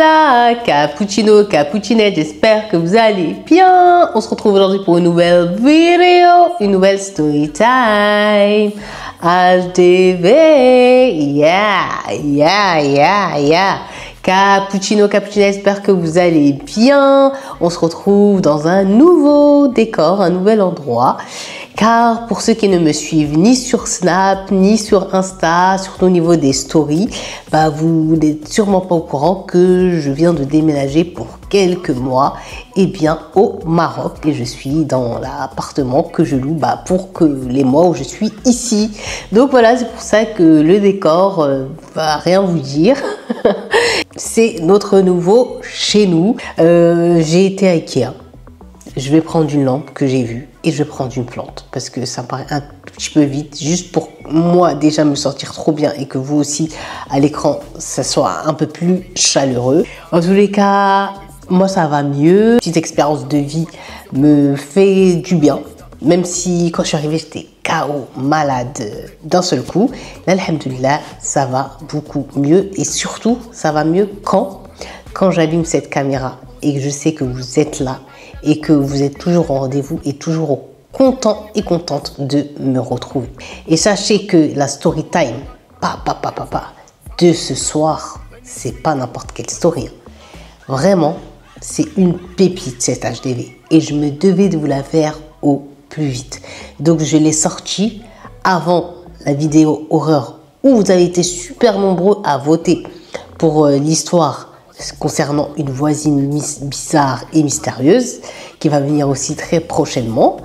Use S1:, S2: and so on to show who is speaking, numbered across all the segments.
S1: Voilà, cappuccino, cappuccinette, j'espère que vous allez bien. On se retrouve aujourd'hui pour une nouvelle vidéo, une nouvelle story time. HDV, yeah. Cappuccino, cappuccinette, j'espère que vous allez bien. On se retrouve dans un nouveau décor, un nouvel endroit. Car pour ceux qui ne me suivent ni sur Snap, ni sur Insta, surtout au niveau des stories, vous n'êtes sûrement pas au courant que je viens de déménager pour quelques mois au Maroc. Et je suis dans l'appartement que je loue pour que les mois où je suis ici. Donc voilà, c'est pour ça que le décor va rien vous dire. C'est notre nouveau chez nous. J'ai été à Ikea. Je vais prendre une lampe que j'ai vue et je vais prendre une plante parce que ça me paraît un petit peu vite, juste pour moi déjà me sentir trop bien et que vous aussi à l'écran ça soit un peu plus chaleureux. En tous les cas, moi ça va mieux. Petite expérience de vie me fait du bien, même si quand je suis arrivée j'étais KO, malade d'un seul coup. Là, alhamdoulilah, ça va beaucoup mieux et surtout ça va mieux quand j'allume cette caméra et que je sais que vous êtes là et que vous êtes toujours en rendez-vous et toujours content et contente de me retrouver. Et sachez que la story time de ce soir, c'est pas n'importe quelle story. Vraiment, c'est une pépite cette HDV et je me devais de vous la faire au plus vite. Donc je l'ai sortie avant la vidéo horreur où vous avez été super nombreux à voter pour l'histoire concernant une voisine bizarre et mystérieuse qui va venir aussi très prochainement.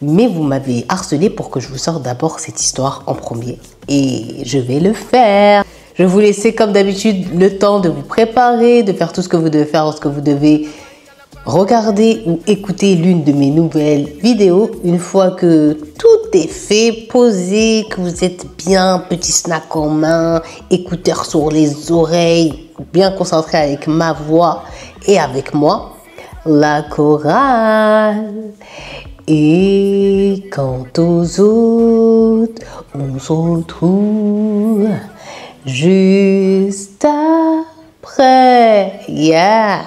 S1: Mais vous m'avez harcelé pour que je vous sorte d'abord cette histoire en premier. Et je vais le faire. Je vais vous laisser comme d'habitude le temps de vous préparer, de faire tout ce que vous devez faire lorsque vous devez regarder ou écouter l'une de mes nouvelles vidéos. Une fois que tout est fait, posé, que vous êtes bien, petit snack en main, écouteurs sur les oreilles, bien concentré avec ma voix et avec moi, la chorale. Et quant aux autres, on se retrouve juste après. Yeah.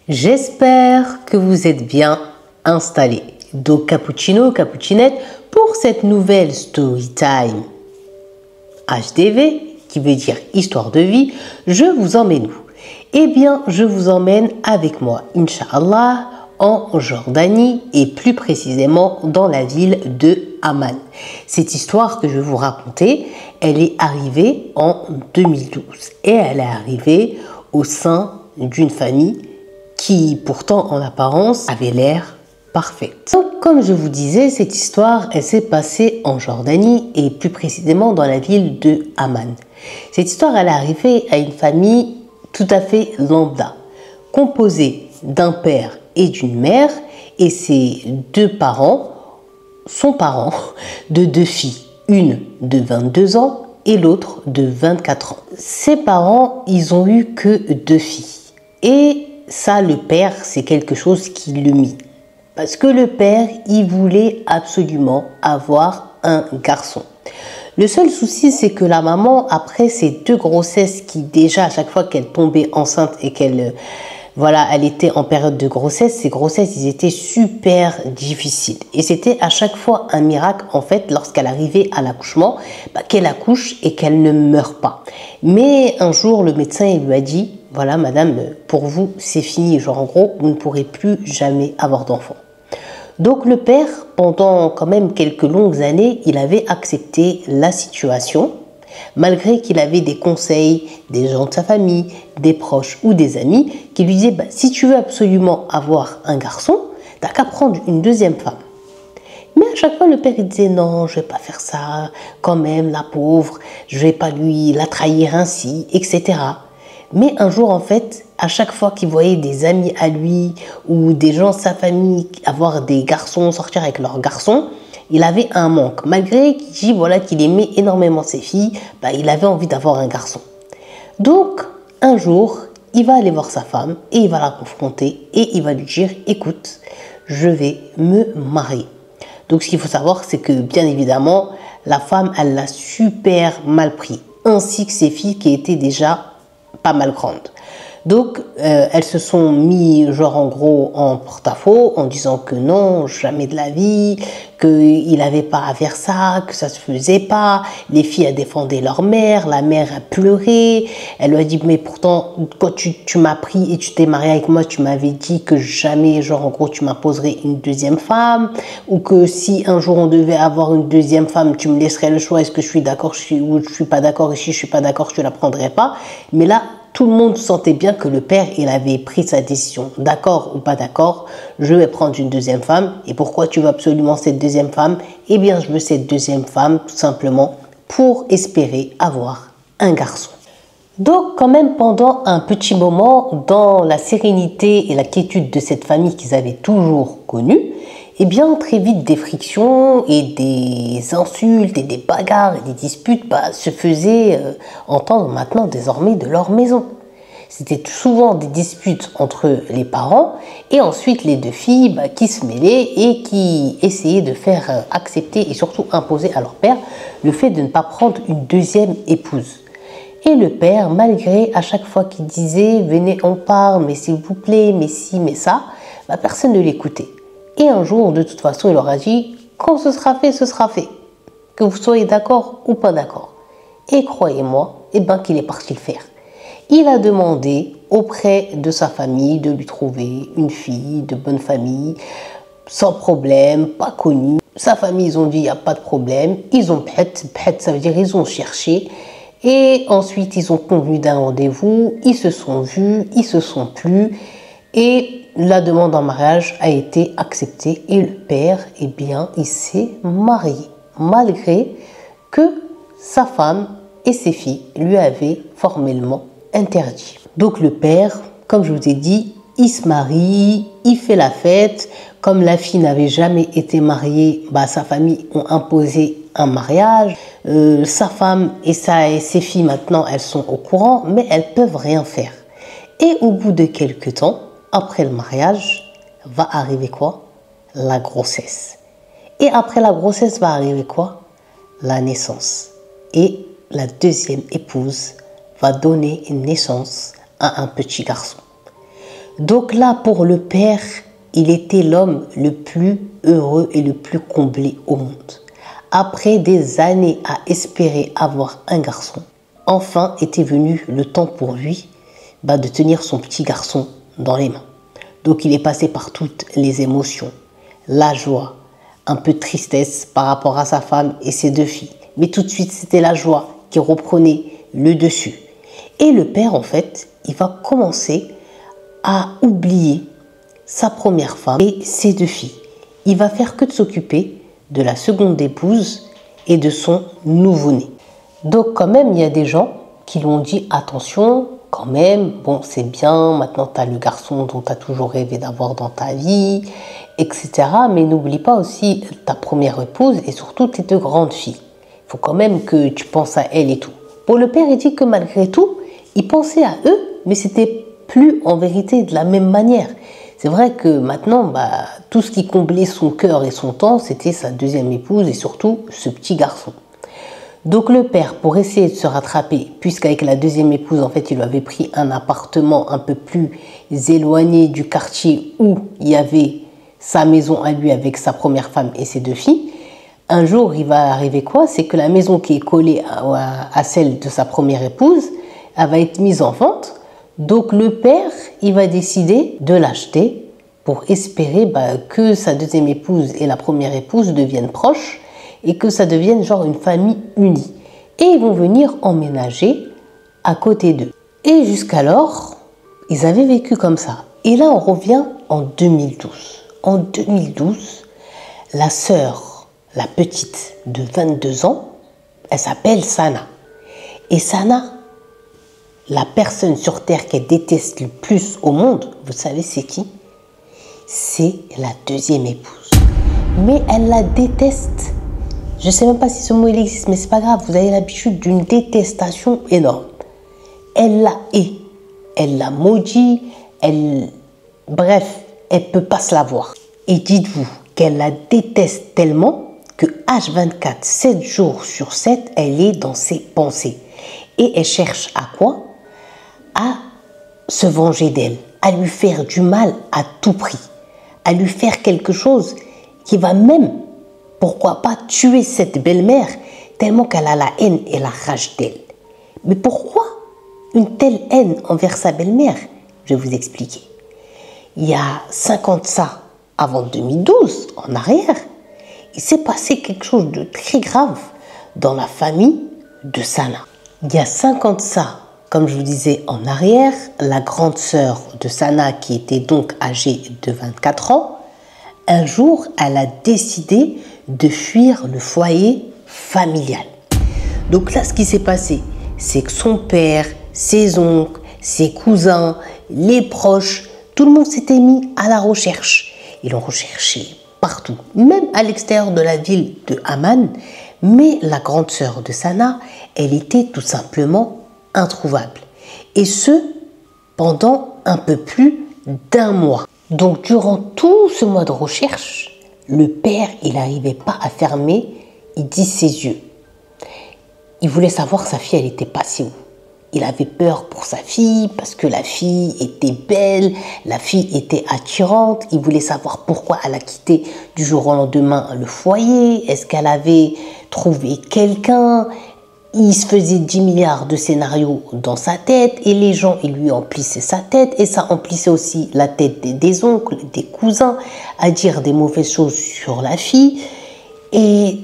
S1: J'espère que vous êtes bien installés. Donc cappuccino, cappuccinette, pour cette nouvelle story time HDV, qui veut dire histoire de vie, je vous emmène où? Eh bien, je vous emmène avec moi, Inch'Allah, en Jordanie et plus précisément dans la ville de Amman. Cette histoire que je vais vous raconter, elle est arrivée en 2012 et elle est arrivée au sein d'une famille qui pourtant en apparence avait l'air parfaite. Donc comme je vous disais, cette histoire elle s'est passée en Jordanie et plus précisément dans la ville de Amman. Cette histoire elle est arrivée à une famille tout à fait lambda, composée d'un père et d'une mère, et ces deux parents sont parents de deux filles, une de 22 ans et l'autre de 24 ans. Ces parents, ils ont eu que deux filles. Et ça, le père, c'est quelque chose qui le mit. Parce que le père, il voulait absolument avoir un garçon. Le seul souci, c'est que la maman, après ces deux grossesses qui déjà, à chaque fois qu'elle tombait enceinte et qu'elle... elle était en période de grossesse. Ces grossesses, ils étaient super difficiles. Et c'était à chaque fois un miracle, en fait, lorsqu'elle arrivait à l'accouchement, qu'elle accouche et qu'elle ne meurt pas. Mais un jour, le médecin, il lui a dit, voilà, madame, pour vous, c'est fini. Genre, en gros, vous ne pourrez plus jamais avoir d'enfant. Donc, le père, pendant quand même quelques longues années, il avait accepté la situation. Malgré qu'il avait des conseils, des gens de sa famille, des proches ou des amis qui lui disaient si tu veux absolument avoir un garçon, t'as qu'à prendre une deuxième femme. Mais à chaque fois le père il disait non, je vais pas faire ça, quand même la pauvre, je vais pas la trahir ainsi, etc. Mais un jour en fait, à chaque fois qu'il voyait des amis à lui ou des gens de sa famille avoir des garçons, sortir avec leurs garçons, il avait un manque. Malgré qu'il aimait énormément ses filles, il avait envie d'avoir un garçon. Donc, un jour, il va aller voir sa femme et il va la confronter et il va lui dire, écoute, je vais me marier. Donc ce qu'il faut savoir, c'est que bien évidemment, la femme, elle l'a super mal pris, ainsi que ses filles qui étaient déjà pas mal grandes. Donc, elles se sont mis, genre en gros, en porte-à-faux, en disant que non, jamais de la vie, qu'il n'avait pas à faire ça, que ça se faisait pas. Les filles, elles défendaient leur mère, la mère a pleuré. Elle lui a dit, mais pourtant, quand tu m'as pris et tu t'es marié avec moi, tu m'avais dit que jamais, genre en gros, tu m'imposerais une deuxième femme, ou que si un jour on devait avoir une deuxième femme, tu me laisserais le choix, est-ce que je suis d'accord ou je suis pas d'accord, et si je suis pas d'accord, je ne la prendrais pas. Mais là, tout le monde sentait bien que le père, il avait pris sa décision. D'accord ou pas d'accord, je vais prendre une deuxième femme. Et pourquoi tu veux absolument cette deuxième femme? Eh bien, je veux cette deuxième femme tout simplement pour espérer avoir un garçon. Donc, quand même, pendant un petit moment, dans la sérénité et la quiétude de cette famille qu'ils avaient toujours connue, eh bien, très vite, des frictions et des insultes et des bagarres et des disputes se faisaient entendre maintenant désormais de leur maison. C'était souvent des disputes entre les parents et ensuite les deux filles qui se mêlaient et qui essayaient de faire accepter et surtout imposer à leur père le fait de ne pas prendre une deuxième épouse. Et le père, malgré à chaque fois qu'il disait « venez, on parle, mais s'il vous plaît, mais si, mais ça », personne ne l'écoutait. Et un jour, de toute façon, il leur a dit « quand ce sera fait, ce sera fait. Que vous soyez d'accord ou pas d'accord. » Et croyez-moi, qu'il est parti le faire. Il a demandé auprès de sa famille de lui trouver une fille de bonne famille, sans problème, pas connue. Sa famille, ils ont dit « il n'y a pas de problème ». Ils ont ça veut dire ils ont cherché. Et ensuite, ils ont convenu d'un rendez-vous, ils se sont vus, ils se sont plu et la demande en mariage a été acceptée et le père, il s'est marié malgré que sa femme et ses filles lui avaient formellement interdit. Donc le père, comme je vous ai dit, il se marie, il fait la fête. Comme la fille n'avait jamais été mariée, sa famille ont imposé un mariage. Sa femme et ses filles maintenant, elles sont au courant, mais elles peuvent rien faire. Et au bout de quelques temps, après le mariage, va arriver quoi? La grossesse. Et après la grossesse va arriver quoi? La naissance. Et la deuxième épouse va donner une naissance à un petit garçon. Donc là, pour le père, il était l'homme le plus heureux et le plus comblé au monde. Après des années à espérer avoir un garçon, enfin était venu le temps pour lui de tenir son petit garçon dans les mains. Donc il est passé par toutes les émotions, la joie, un peu de tristesse par rapport à sa femme et ses deux filles. Mais tout de suite, c'était la joie qui reprenait le dessus. Et le père, en fait, il va commencer à oublier sa première femme et ses deux filles. Il va faire que de s'occuper de la seconde épouse et de son nouveau-né. Donc quand même, il y a des gens qui lui ont dit attention, quand même, bon c'est bien, maintenant tu as le garçon dont tu as toujours rêvé d'avoir dans ta vie, etc. Mais n'oublie pas aussi ta première épouse et surtout tes deux grandes filles. Il faut quand même que tu penses à elles et tout. Pour le père, il dit que malgré tout, il pensait à eux, mais c'était plus en vérité de la même manière. C'est vrai que maintenant, tout ce qui comblait son cœur et son temps, c'était sa deuxième épouse et surtout ce petit garçon. Donc le père, pour essayer de se rattraper, puisqu'avec la deuxième épouse, en fait, il lui avait pris un appartement un peu plus éloigné du quartier où il y avait sa maison à lui avec sa première femme et ses deux filles. Un jour, il va arriver quoi? C'est que la maison qui est collée à celle de sa première épouse, elle va être mise en vente. Donc le père, il va décider de l'acheter pour espérer que sa deuxième épouse et la première épouse deviennent proches et que ça devienne genre une famille unie. Et ils vont venir emménager à côté d'eux. Et jusqu'alors, ils avaient vécu comme ça. Et là, on revient en 2012. En 2012, la sœur, la petite de 22 ans, elle s'appelle Sana. Et Sana, la personne sur Terre qu'elle déteste le plus au monde, vous savez c'est qui? C'est la deuxième épouse. Mais elle la déteste. Je ne sais même pas si ce mot il existe, mais c'est pas grave. Vous avez l'habitude d'une détestation énorme. Elle la hait. Elle la maudit. Bref, elle ne peut pas se la voir. Et dites-vous qu'elle la déteste tellement que H24, 7 jours sur 7, elle est dans ses pensées. Et elle cherche à quoi? À se venger d'elle, à lui faire du mal à tout prix, à lui faire quelque chose qui va même, pourquoi pas, tuer cette belle-mère tellement qu'elle a la haine et la rage d'elle. Mais pourquoi une telle haine envers sa belle-mère? Je vais vous expliquer. Il y a 50 ça, avant 2012, en arrière, il s'est passé quelque chose de très grave dans la famille de Sana. Il y a 50 ça, comme je vous disais en arrière, la grande sœur de Sana, qui était donc âgée de 24 ans, un jour, elle a décidé de fuir le foyer familial. Donc là, ce qui s'est passé, c'est que son père, ses oncles, ses cousins, les proches, tout le monde s'était mis à la recherche. Ils l'ont recherché partout, même à l'extérieur de la ville de Amman. Mais la grande sœur de Sana, elle était tout simplement introuvable. Et ce, pendant un peu plus d'1 mois. Donc durant tout ce mois de recherche, le père, il n'arrivait pas à fermer, il dit ses yeux. Il voulait savoir sa fille, elle était passée où. Il avait peur pour sa fille parce que la fille était belle, la fille était attirante. Il voulait savoir pourquoi elle a quitté du jour au lendemain le foyer. Est-ce qu'elle avait trouvé quelqu'un? Il se faisait 10 milliards de scénarios dans sa tête et les gens, ils lui emplissaient sa tête et ça emplissait aussi la tête des oncles, des cousins à dire des mauvaises choses sur la fille. Et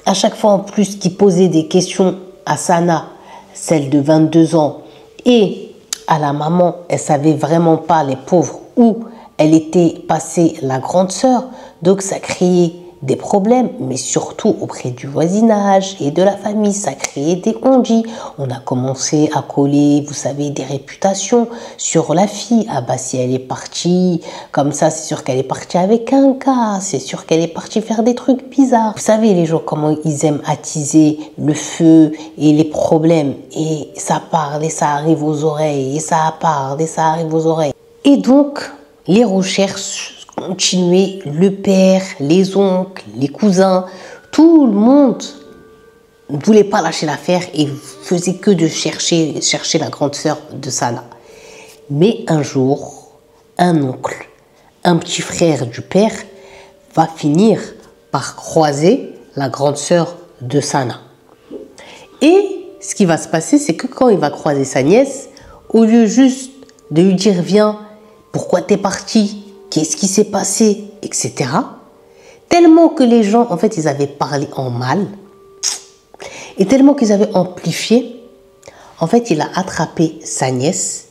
S1: à chaque fois en plus qu'il posait des questions à Sana, celle de 22 ans, et à la maman, elle savait vraiment pas, les pauvres, où elle était passée, la grande sœur. Donc ça créait des problèmes, mais surtout auprès du voisinage et de la famille, ça créait des on-dit. On a commencé à coller, vous savez, des réputations sur la fille. Ah bah si elle est partie comme ça, c'est sûr qu'elle est partie avec un gars, c'est sûr qu'elle est partie faire des trucs bizarres. Vous savez les gens comment ils aiment attiser le feu et les problèmes, et ça parle et ça arrive aux oreilles, et ça parle et ça arrive aux oreilles. Et donc les recherches continuer, le père, les oncles, les cousins, tout le monde ne voulait pas lâcher l'affaire et faisait que de chercher la grande sœur de Sana. Mais un jour, un oncle, un petit frère du père, va finir par croiser la grande sœur de Sana. Et ce qui va se passer, c'est que quand il va croiser sa nièce, au lieu juste de lui dire « Viens, pourquoi t'es partie ? Qu'est-ce qui s'est passé, etc. » Tellement que les gens, en fait, ils avaient parlé en mal, et tellement qu'ils avaient amplifié, en fait, il a attrapé sa nièce,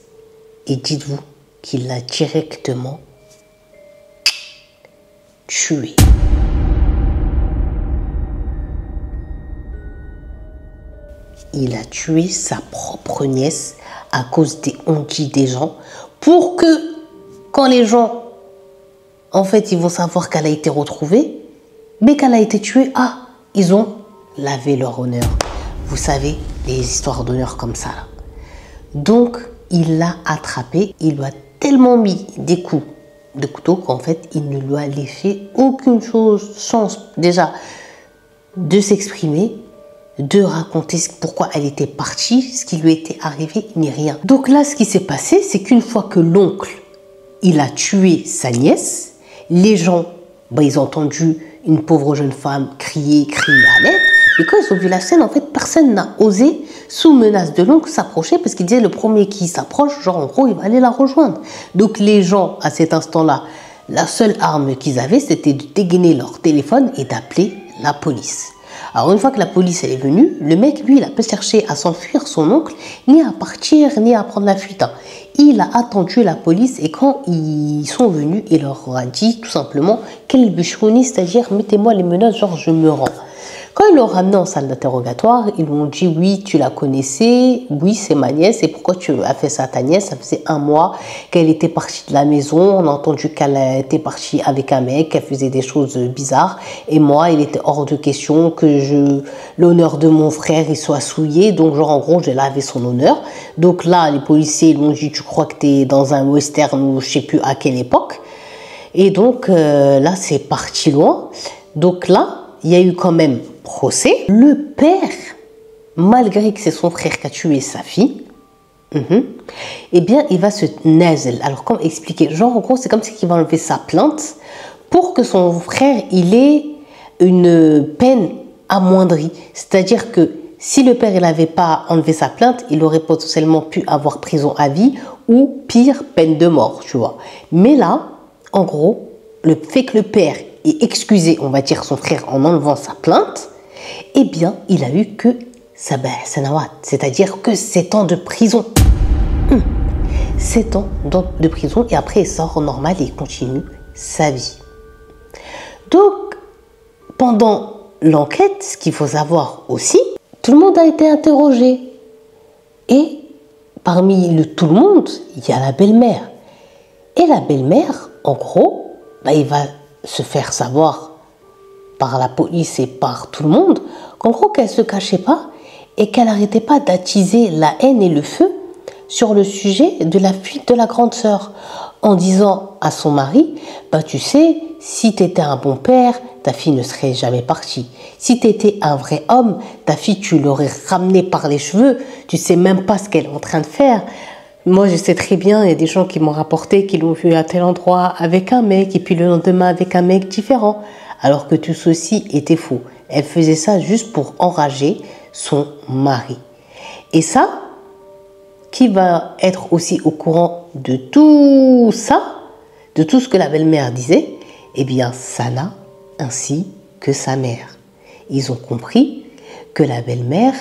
S1: et dites-vous qu'il l'a directement tuée. Il a tué sa propre nièce à cause des on-dit des gens, pour que, quand les gens en fait, ils vont savoir qu'elle a été retrouvée, mais qu'elle a été tuée. Ah, ils ont lavé leur honneur. Vous savez, les histoires d'honneur comme ça. Là. Donc, il l'a attrapée. Il lui a tellement mis des coups de couteau qu'en fait, il ne lui a laissé aucune chance déjà de s'exprimer, de raconter pourquoi elle était partie, ce qui lui était arrivé, ni rien. Donc là, ce qui s'est passé, c'est qu'une fois que l'oncle, il a tué sa nièce, les gens, ils ont entendu une pauvre jeune femme crier à l'aide. Et quand ils ont vu la scène, en fait, personne n'a osé, sous menace de l'oncle, s'approcher parce qu'il disait le premier qui s'approche, genre en gros, il va aller la rejoindre. Donc les gens, à cet instant-là, la seule arme qu'ils avaient, c'était de dégainer leur téléphone et d'appeler la police. Alors une fois que la police elle est venue, le mec, lui, il a pas cherché à s'enfuir, son oncle, ni à partir, ni à prendre la fuite. Il a attendu la police et quand ils sont venus, il leur a dit tout simplement quel bûcheronnier, c'est-à-dire mettez-moi les menottes, genre je me rends. Quand ils l'ont ramené en salle d'interrogatoire, ils lui ont dit oui, tu la connaissais, oui, c'est ma nièce, et pourquoi tu as fait ça à ta nièce? Ça faisait 1 mois qu'elle était partie de la maison, on a entendu qu'elle était partie avec un mec, qu'elle faisait des choses bizarres, et moi, il était hors de question que l'honneur de mon frère il soit souillé, donc genre en gros, j'ai lavé son honneur. Donc là, les policiers ils m'ont dit, tu crois que tu es dans un western ou je sais plus à quelle époque? Et donc là, c'est parti loin. Donc là, il y a eu quand même procès. Le père, malgré que c'est son frère qui a tué sa fille, eh bien, il va se nazel. Alors, comment expliquer? Genre, en gros, c'est comme si il va enlever sa plainte pour que son frère, il ait une peine amoindrie. C'est-à-dire que si le père, il n'avait pas enlevé sa plainte, il aurait potentiellement pu avoir prison à vie ou, pire, peine de mort, tu vois. Mais là, en gros, le fait que le père ait excusé, on va dire, son frère en enlevant sa plainte, eh bien, il a eu que sanawat, c'est-à-dire que 7 ans de prison. 7 ans de prison et après il sort normal et il continue sa vie. Donc, pendant l'enquête, ce qu'il faut savoir aussi, tout le monde a été interrogé. Et parmi tout le monde, il y a la belle-mère. Et la belle-mère, en gros, il va se faire savoir par la police et par tout le monde qu'en gros, qu'elle ne se cachait pas et qu'elle n'arrêtait pas d'attiser la haine et le feu sur le sujet de la fuite de la grande sœur, en disant à son mari, tu sais, si tu étais un bon père, ta fille ne serait jamais partie. Si tu étais un vrai homme, ta fille, tu l'aurais ramenée par les cheveux, tu sais même pas ce qu'elle est en train de faire. Moi, je sais très bien, il y a des gens qui m'ont rapporté qu'ils l'ont vu à tel endroit avec un mec, et puis le lendemain avec un mec différent, alors que tout ceci était faux. Elle faisait ça juste pour enrager son mari. Et ça, qui va être aussi au courant de tout ça, de tout ce que la belle-mère disait? Eh bien, Sana ainsi que sa mère. Ils ont compris que la belle-mère,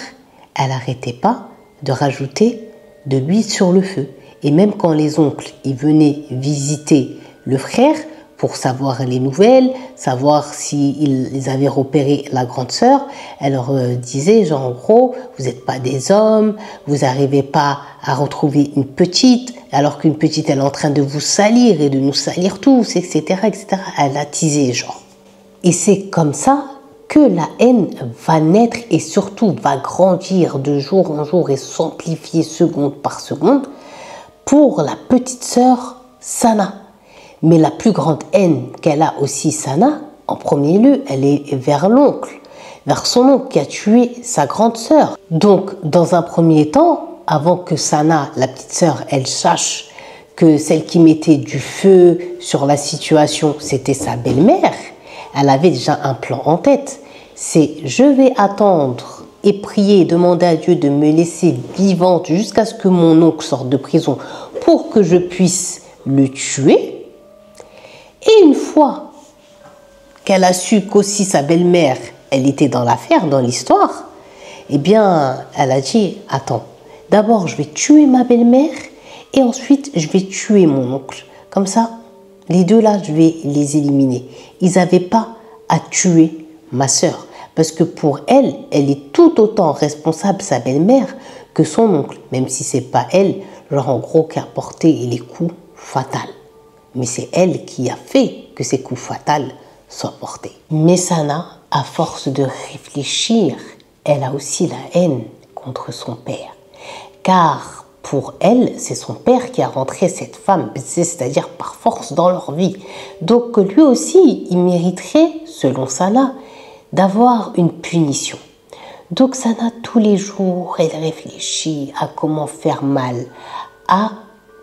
S1: elle n'arrêtait pas de rajouter de l'huile sur le feu. Et même quand les oncles ils venaient visiter le frère pour savoir les nouvelles, savoir s'ils avaient repéré la grande sœur, elle leur disait, genre en gros, vous n'êtes pas des hommes, vous n'arrivez pas à retrouver une petite, alors qu'une petite, elle est en train de vous salir et de nous salir tous, etc., etc. Elle a teasé, genre. Et c'est comme ça que la haine va naître et surtout va grandir de jour en jour et s'amplifier seconde par seconde pour la petite sœur Sana. Mais la plus grande haine qu'elle a aussi, Sana, en premier lieu, elle est vers l'oncle, vers son oncle qui a tué sa grande sœur. Donc, dans un premier temps, avant que Sana, la petite sœur, elle sache que celle qui mettait du feu sur la situation, c'était sa belle-mère, elle avait déjà un plan en tête. C'est « je vais attendre et prier, demander à Dieu de me laisser vivante jusqu'à ce que mon oncle sorte de prison pour que je puisse le tuer ». Et une fois qu'elle a su qu'aussi sa belle-mère, elle était dans l'affaire, dans l'histoire, eh bien, elle a dit, attends, d'abord je vais tuer ma belle-mère et ensuite je vais tuer mon oncle. Comme ça, les deux là, je vais les éliminer. Ils n'avaient pas à tuer ma sœur. Parce que pour elle, elle est tout autant responsable, sa belle-mère, que son oncle. Même si c'est pas elle, genre en gros, qui a porté les coups fatals. Mais c'est elle qui a fait que ces coups fatals soient portés. Mais Sana, à force de réfléchir, elle a aussi la haine contre son père. Car pour elle, c'est son père qui a rentré cette femme, c'est-à-dire par force dans leur vie. Donc lui aussi, il mériterait, selon Sana, d'avoir une punition. Donc Sana, tous les jours, elle réfléchit à comment faire mal à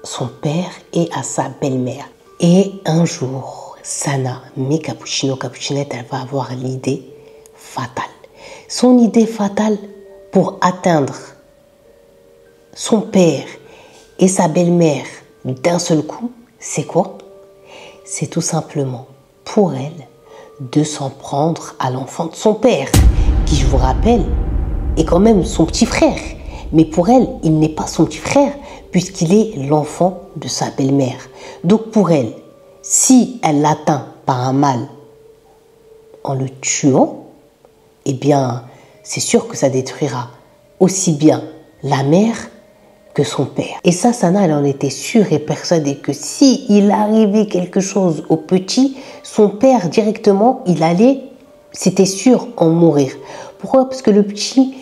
S1: son père et à sa belle-mère. Et un jour, Sana, mais Cappuccinette, elle va avoir l'idée fatale. Son idée fatale pour atteindre son père et sa belle-mère d'un seul coup, c'est quoi? C'est tout simplement pour elle de s'en prendre à l'enfant de son père, qui, je vous rappelle, est quand même son petit frère. Mais pour elle, il n'est pas son petit frère, puisqu'il est l'enfant de sa belle-mère. Donc pour elle, si elle l'atteint par un mal en le tuant, eh bien, c'est sûr que ça détruira aussi bien la mère que son père. Et ça, Sana, elle en était sûre et persuadée que si il arrivait quelque chose au petit, son père directement, il allait, c'était sûr, en mourir. Pourquoi? Parce que le petit,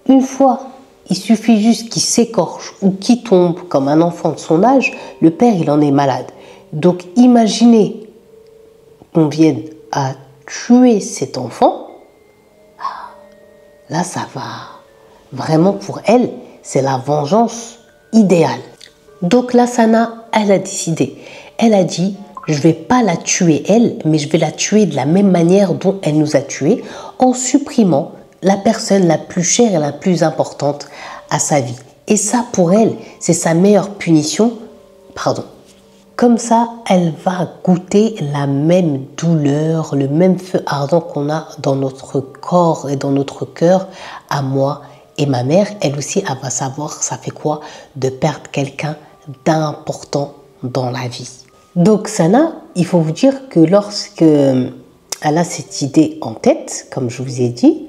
S1: une fois, il suffit juste qu'il s'écorche ou qu'il tombe comme un enfant de son âge, le père, il en est malade. Donc imaginez qu'on vienne à tuer cet enfant, là, ça va. Vraiment, pour elle, c'est la vengeance idéale. Donc là, Sana, elle a décidé. Elle a dit, je ne vais pas la tuer elle, mais je vais la tuer de la même manière dont elle nous a tués, en supprimant la personne la plus chère et la plus importante à sa vie. Et ça, pour elle, c'est sa meilleure punition. Pardon. Comme ça, elle va goûter la même douleur, le même feu ardent qu'on a dans notre corps et dans notre cœur, à moi et ma mère. Elle aussi, elle va savoir ça fait quoi de perdre quelqu'un d'important dans la vie. Donc Sana, il faut vous dire que lorsque elle a cette idée en tête, comme je vous ai dit,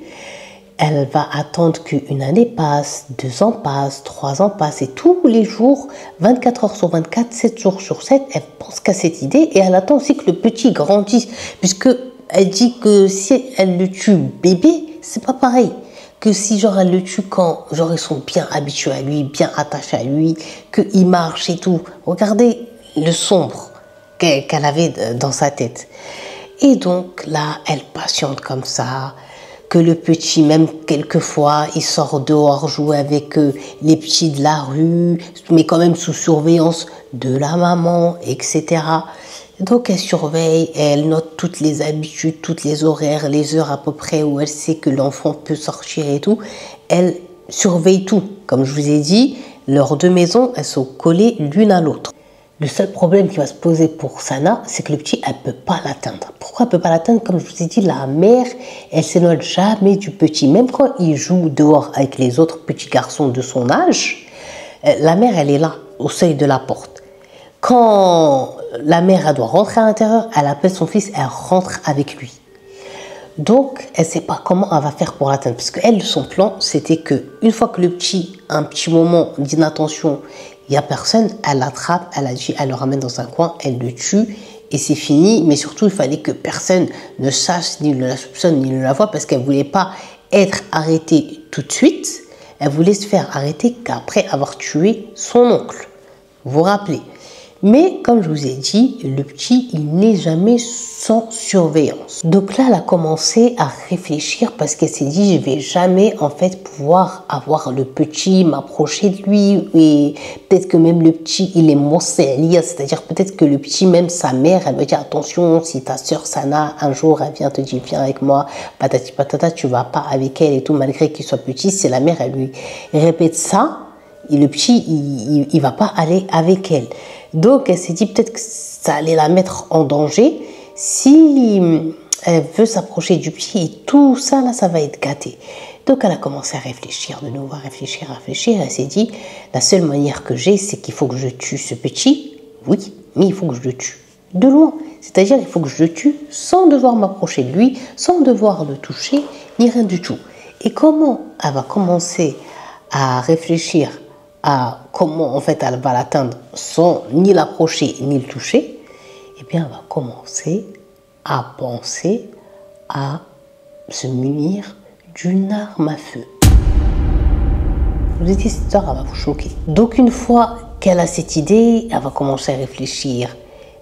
S1: elle va attendre qu'une année passe, 2 ans passent, 3 ans passent et tous les jours, 24 heures sur 24, 7 jours sur 7, elle pense qu'à cette idée et elle attend aussi que le petit grandisse puisque elle dit que si elle le tue bébé, c'est pas pareil que si genre elle le tue quand genre ils sont bien habitués à lui, bien attachés à lui, qu'il marche et tout. Regardez le sombre qu'elle avait dans sa tête. Et donc là, elle patiente comme ça, que le petit, même quelquefois, il sort dehors jouer avec les petits de la rue, mais quand même sous surveillance de la maman, etc. Donc elle surveille, elle note toutes les habitudes, toutes les horaires, les heures à peu près où elle sait que l'enfant peut sortir et tout. Elle surveille tout. Comme je vous ai dit, leurs 2 maisons, elles sont collées l'une à l'autre. Le seul problème qui va se poser pour Sana, c'est que le petit, elle ne peut pas l'atteindre. Pourquoi elle ne peut pas l'atteindre? Comme je vous ai dit, la mère, elle s'éloigne jamais du petit. Même quand il joue dehors avec les autres petits garçons de son âge, la mère, elle est là, au seuil de la porte. Quand la mère, elle doit rentrer à l'intérieur, elle appelle son fils, elle rentre avec lui. Donc, elle ne sait pas comment elle va faire pour l'atteindre. Parce qu'elle, son plan, c'était qu'une fois que le petit, un petit moment d'inattention, il n'y a personne, elle l'attrape, elle le ramène dans un coin, elle le tue et c'est fini. Mais surtout, il fallait que personne ne sache, ni ne la soupçonne, ni ne la voie parce qu'elle ne voulait pas être arrêtée tout de suite. Elle voulait se faire arrêter qu'après avoir tué son oncle. Vous vous rappelez? Mais comme je vous ai dit, le petit, il n'est jamais sans surveillance. Donc là, elle a commencé à réfléchir parce qu'elle s'est dit, je vais jamais en fait pouvoir avoir le petit, m'approcher de lui et peut-être que même le petit, il est monsélia, c'est-à-dire peut-être que le petit, même sa mère, elle va dire attention, si ta soeur Sana, un jour, elle vient te dire, viens avec moi, patati patata, tu vas pas avec elle et tout, malgré qu'il soit petit, c'est la mère, elle lui répète ça. Et le petit, il va pas aller avec elle. Donc, elle s'est dit peut-être que ça allait la mettre en danger. Si elle veut s'approcher du petit, et tout ça, là, ça va être gâté. Donc, elle a commencé à réfléchir, de nouveau à réfléchir. Elle s'est dit, la seule manière que j'ai, c'est qu'il faut que je tue ce petit. Oui, mais il faut que je le tue de loin. C'est-à-dire, il faut que je le tue sans devoir m'approcher de lui, sans devoir le toucher, ni rien du tout. Et comment elle va commencer à réfléchir à comment en fait elle va l'atteindre sans ni l'approcher ni le toucher, eh bien elle va commencer à penser à se munir d'une arme à feu. Vous dites, cette histoire, elle va vous choquer. Donc une fois qu'elle a cette idée, elle va commencer à réfléchir.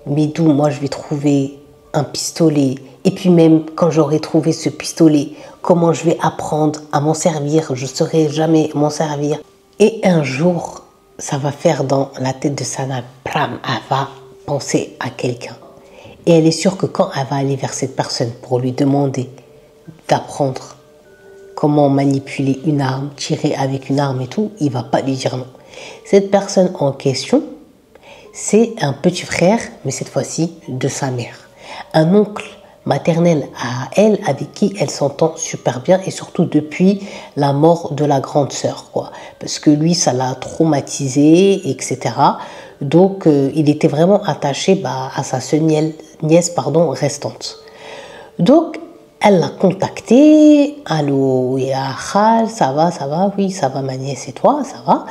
S1: Mais d'où moi je vais trouver un pistolet? Et puis même quand j'aurai trouvé ce pistolet, comment je vais apprendre à m'en servir? Je ne saurai jamais m'en servir. Et un jour, ça va faire dans la tête de Sana, pram, elle va penser à quelqu'un. Et elle est sûre que quand elle va aller vers cette personne pour lui demander d'apprendre comment manipuler une arme, tirer avec une arme et tout, il ne va pas lui dire non. Cette personne en question, c'est un petit frère, mais cette fois-ci de sa mère. Un oncle maternelle à elle, avec qui elle s'entend super bien et surtout depuis la mort de la grande sœur, quoi. Parce que lui, ça l'a traumatisé, etc. Donc, il était vraiment attaché à sa seule nièce restante. Donc, elle l'a contacté. Allô, ya Khal, ça va, oui, ça va ma nièce et toi, ça va.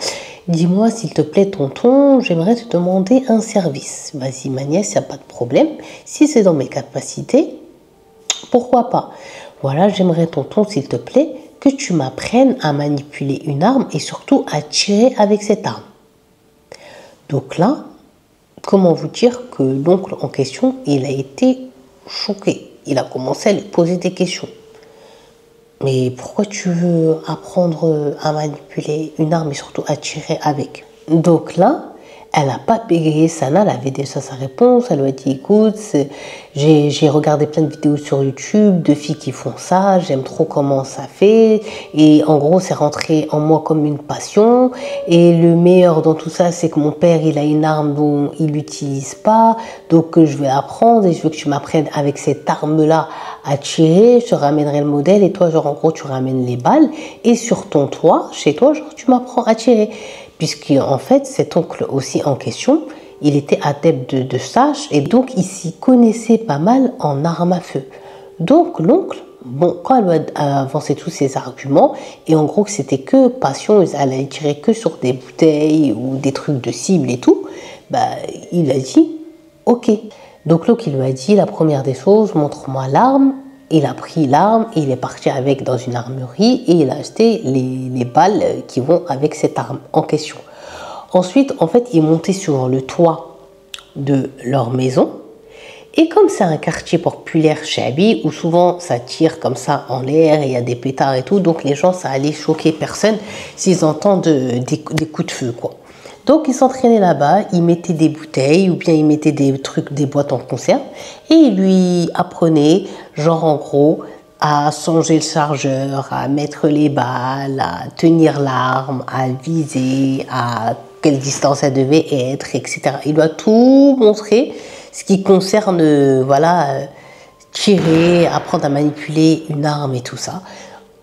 S1: Dis-moi s'il te plaît tonton, j'aimerais te demander un service. Vas-y ma nièce, il n'y a pas de problème. Si c'est dans mes capacités, pourquoi pas. Voilà, j'aimerais tonton s'il te plaît que tu m'apprennes à manipuler une arme et surtout à tirer avec cette arme. Donc là, comment vous dire que l'oncle en question, il a été choqué. Il a commencé à lui poser des questions. Mais pourquoi tu veux apprendre à manipuler une arme et surtout à tirer avec? Donc là, elle n'a pas bégayé. Sana, elle avait déjà sa réponse. Elle lui a dit, écoute, j'ai regardé plein de vidéos sur YouTube de filles qui font ça. J'aime trop comment ça fait. Et en gros, c'est rentré en moi comme une passion. Et le meilleur dans tout ça, c'est que mon père, il a une arme dont il n'utilise pas. Donc, je vais apprendre et je veux que tu m'apprennes avec cette arme-là à tirer. Je te ramènerai le modèle et toi, genre, en gros, tu ramènes les balles. Et sur ton toit, chez toi, genre, tu m'apprends à tirer. Puisqu'en fait, cet oncle aussi en question, il était adepte de sage et donc il s'y connaissait pas mal en armes à feu. Donc l'oncle, bon, quand elle lui a avancé tous ses arguments, et en gros que c'était que passion, elle allait tirer que sur des bouteilles ou des trucs de cible et tout, bah, il a dit ok. Donc l'oncle il lui a dit la première des choses, montre-moi l'arme. Il a pris l'arme et il est parti avec dans une armurerie et il a acheté les balles qui vont avec cette arme en question. Ensuite, en fait, il est monté sur le toit de leur maison. Et comme c'est un quartier populaire chez Abi, où souvent ça tire comme ça en l'air et il y a des pétards et tout, donc les gens, ça allait choquer personne s'ils entendent des coups de feu, quoi. Donc il s'entraînait là-bas, il mettait des bouteilles ou bien il mettait des trucs, des boîtes en conserve et il lui apprenait, genre en gros, à changer le chargeur, à mettre les balles, à tenir l'arme, à viser, à quelle distance elle devait être, etc. Il doit tout montrer, ce qui concerne, voilà, tirer, apprendre à manipuler une arme et tout ça.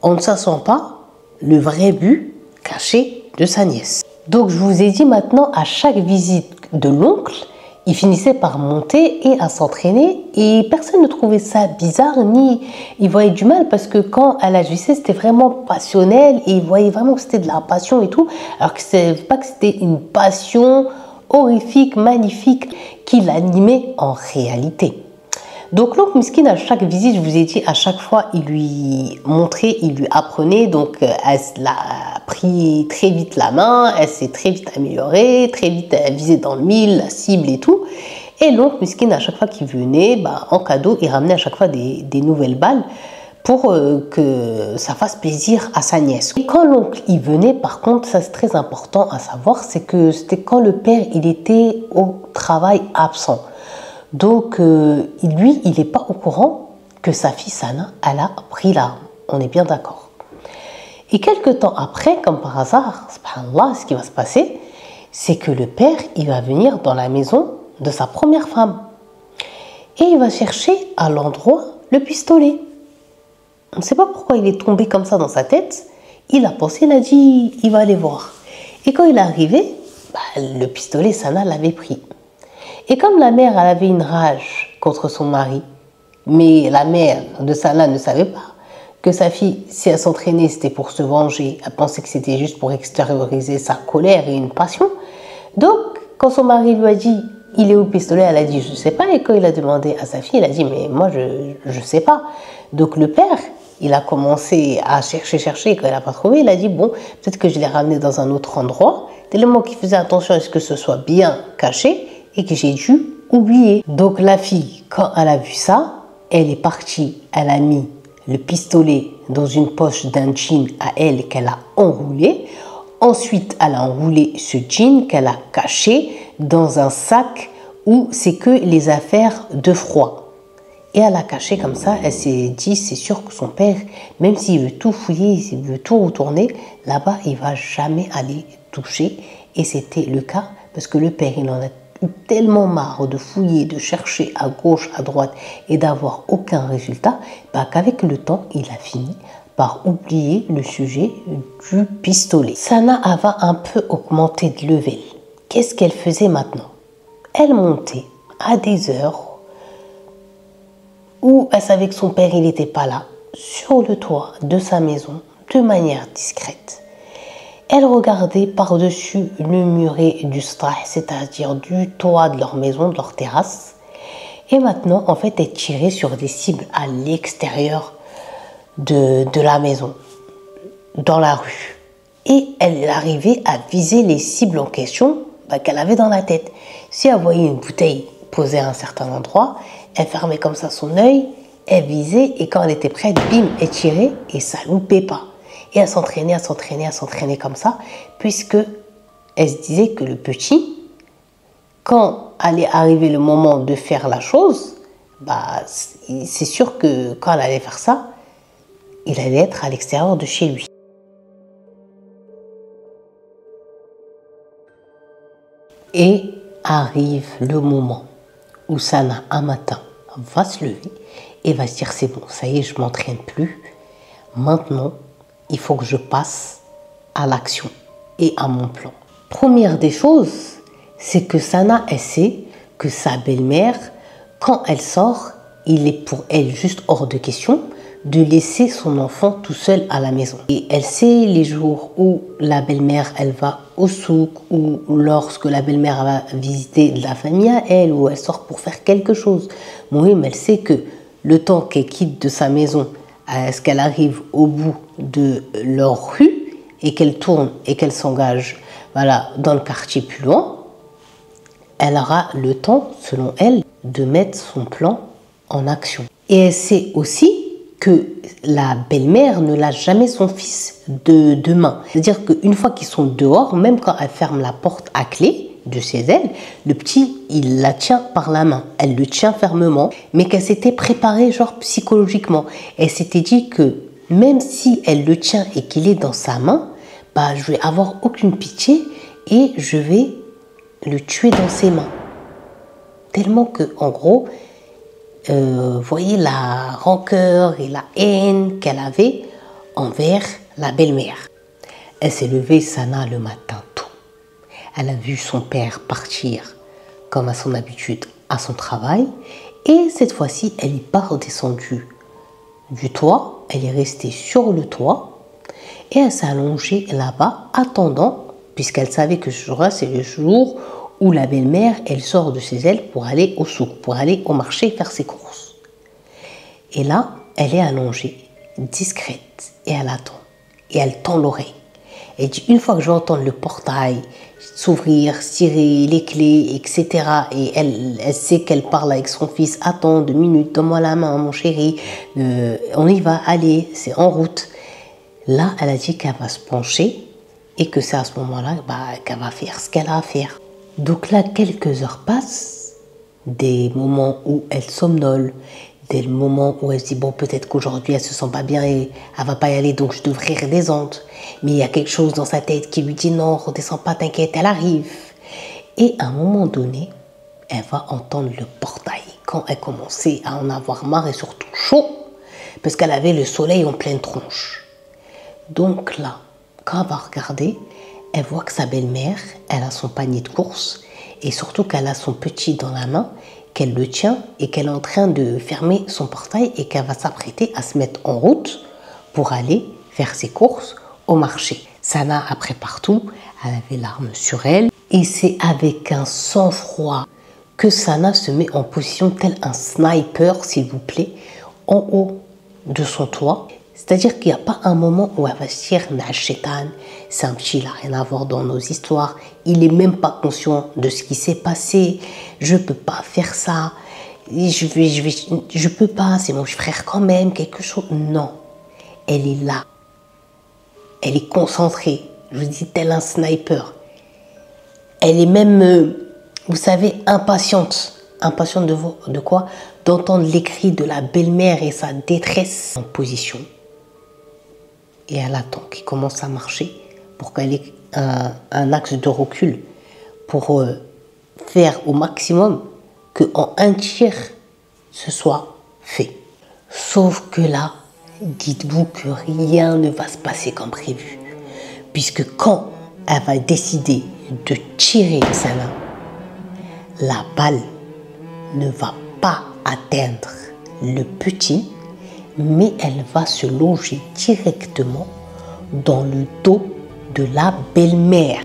S1: On ne sent pas le vrai but caché de sa nièce. Donc je vous ai dit maintenant, à chaque visite de l'oncle, il finissait par monter et à s'entraîner et personne ne trouvait ça bizarre ni il voyait du mal parce que quand elle agissait c'était vraiment passionnel et il voyait vraiment que c'était de la passion et tout, alors que c'est pas que c'était une passion horrifique, magnifique qui l'animait en réalité. Donc l'oncle Miskin, à chaque visite, je vous ai dit, à chaque fois, il lui montrait, il lui apprenait. Donc elle a pris très vite la main, elle s'est très vite améliorée, très vite elle visait dans le mille, la cible et tout. Et l'oncle Miskin, à chaque fois qu'il venait, bah, en cadeau, il ramenait à chaque fois des nouvelles balles pour que ça fasse plaisir à sa nièce. Et quand l'oncle y venait, par contre, ça c'est très important à savoir, c'est que c'était quand le père, il était au travail absent. Donc, lui, il n'est pas au courant que sa fille Sana, elle a pris l'arme. On est bien d'accord. Et quelques temps après, comme par hasard, subhanallah, ce qui va se passer, c'est que le père, il va venir dans la maison de sa première femme. Et il va chercher à l'endroit le pistolet. On ne sait pas pourquoi il est tombé comme ça dans sa tête. Il a pensé, il a dit, il va aller voir. Et quand il est arrivé, bah, le pistolet, Sana l'avait pris. Et comme la mère, elle avait une rage contre son mari, mais la mère de Sana ne savait pas que sa fille, si elle s'entraînait, c'était pour se venger. Elle pensait que c'était juste pour extérioriser sa colère et une passion. Donc, quand son mari lui a dit, il est où le pistolet? Elle a dit, je ne sais pas. Et quand il a demandé à sa fille, elle a dit, mais moi, je ne sais pas. Donc, le père, il a commencé à chercher. Et quand il n'a pas trouvé, il a dit, bon, peut-être que je l'ai ramené dans un autre endroit. Tellement qu'il faisait attention à ce que ce soit bien caché et que j'ai dû oublier. Donc la fille, quand elle a vu ça, elle est partie, elle a mis le pistolet dans une poche d'un jean à elle qu'elle a enroulé. Ensuite, elle a enroulé ce jean qu'elle a caché dans un sac où c'est que les affaires de froid. Et elle a caché comme ça, elle s'est dit, c'est sûr que son père, même s'il veut tout fouiller, s'il veut tout retourner, là-bas, il ne va jamais aller toucher. Et c'était le cas parce que le père, il en a tellement marre de fouiller, de chercher à gauche, à droite et d'avoir aucun résultat, bah, qu'avec le temps, il a fini par oublier le sujet du pistolet. Sana avait un peu augmenté de level. Qu'est-ce qu'elle faisait maintenant? Elle montait à des heures où elle savait que son père il n'était pas là, sur le toit de sa maison, de manière discrète. Elle regardait par-dessus le muret du strah, c'est-à-dire du toit de leur maison, de leur terrasse. Et maintenant, en fait, elle tirait sur des cibles à l'extérieur de la maison, dans la rue. Et elle arrivait à viser les cibles en question qu'elle avait dans la tête. Si elle voyait une bouteille posée à un certain endroit, elle fermait comme ça son œil, elle visait et quand elle était prête, bim, elle tirait et ça loupait pas. Et elle s'entraînait comme ça, puisque elle se disait que le petit, quand allait arriver le moment de faire la chose, bah, c'est sûr que quand elle allait faire ça, il allait être à l'extérieur de chez lui. Et arrive le moment où Sana, un matin, va se lever et va se dire c'est bon, ça y est, je m'entraîne plus. Maintenant, il faut que je passe à l'action et à mon plan. Première des choses, c'est que Sana, elle sait que sa belle-mère, quand elle sort, il est pour elle juste hors de question de laisser son enfant tout seul à la maison. Et elle sait les jours où la belle-mère, elle va au souk, ou lorsque la belle-mère va visiter la famille à elle, ou elle sort pour faire quelque chose. Oui, mais elle sait que le temps qu'elle quitte de sa maison, à ce qu'elle arrive au bout de leur rue, et qu'elle tourne et qu'elle s'engage, voilà, dans le quartier plus loin, elle aura le temps, selon elle, de mettre son plan en action. Et elle sait aussi que la belle-mère ne lâche jamais son fils de main. C'est-à-dire qu'une fois qu'ils sont dehors, même quand elle ferme la porte à clé de chez elle, le petit, il la tient par la main. Elle le tient fermement, mais qu'elle s'était préparée genre psychologiquement. Elle s'était dit que même si elle le tient et qu'il est dans sa main, bah, je vais avoir aucune pitié et je vais le tuer dans ses mains. Tellement que, en gros, voyez la rancœur et la haine qu'elle avait envers la belle-mère. Elle s'est levée, Sana, le matin tôt. Elle a vu son père partir, comme à son habitude, à son travail. Et cette fois-ci, elle n'est pas redescendue du toit. Elle est restée sur le toit. Et elle s'est allongée là-bas, attendant, puisqu'elle savait que ce jour-là, c'est le jour où la belle-mère, elle sort de chez elle pour aller au souk, pour aller au marché faire ses courses. Et là, elle est allongée, discrète, et elle attend. Et elle tend l'oreille. Elle dit, une fois que je vais entendre le portail s'ouvrir, tirer les clés, etc. Et elle sait qu'elle parle avec son fils. Attends 2 minutes, donne-moi la main, mon chéri. On y va, allez, c'est en route. Là, elle a dit qu'elle va se pencher et que c'est à ce moment-là qu'elle va faire ce qu'elle a à faire. Donc là, quelques heures passent, des moments où elle somnole, des moments où elle se dit, bon, peut-être qu'aujourd'hui, elle se sent pas bien et elle va pas y aller, donc je devrais redescendre. Mais il y a quelque chose dans sa tête qui lui dit, non, redescends pas, t'inquiète, elle arrive. Et à un moment donné, elle va entendre le portail. Quand elle commençait à en avoir marre et surtout chaud, parce qu'elle avait le soleil en pleine tronche. Donc là, quand elle va regarder, elle voit que sa belle-mère, elle a son panier de courses et surtout qu'elle a son petit dans la main, qu'elle le tient et qu'elle est en train de fermer son portail et qu'elle va s'apprêter à se mettre en route pour aller faire ses courses au marché. Sana, après partout, elle avait l'arme sur elle et c'est avec un sang-froid que Sana se met en position tel un sniper, s'il vous plaît, en haut de son toit. C'est-à-dire qu'il n'y a pas un moment où elle va se dire « Chétan, c'est un petit, il n'a rien à voir dans nos histoires. Il n'est même pas conscient de ce qui s'est passé. Je ne peux pas faire ça. Je peux pas, c'est mon frère quand même, quelque chose. » Non, elle est là. Elle est concentrée. Je vous dis, tel un sniper. Elle est même, vous savez, impatiente. Impatiente de quoi? D'entendre les cris de la belle-mère et sa détresse en position. Et elle attend qu'il commence à marcher pour qu'elle ait un axe de recul pour faire au maximum qu'en un tiers, ce soit fait. Sauf que là, dites-vous que rien ne va se passer comme prévu. Puisque quand elle va décider de tirer Sana, la balle ne va pas atteindre le petit, mais elle va se loger directement dans le dos de la belle-mère.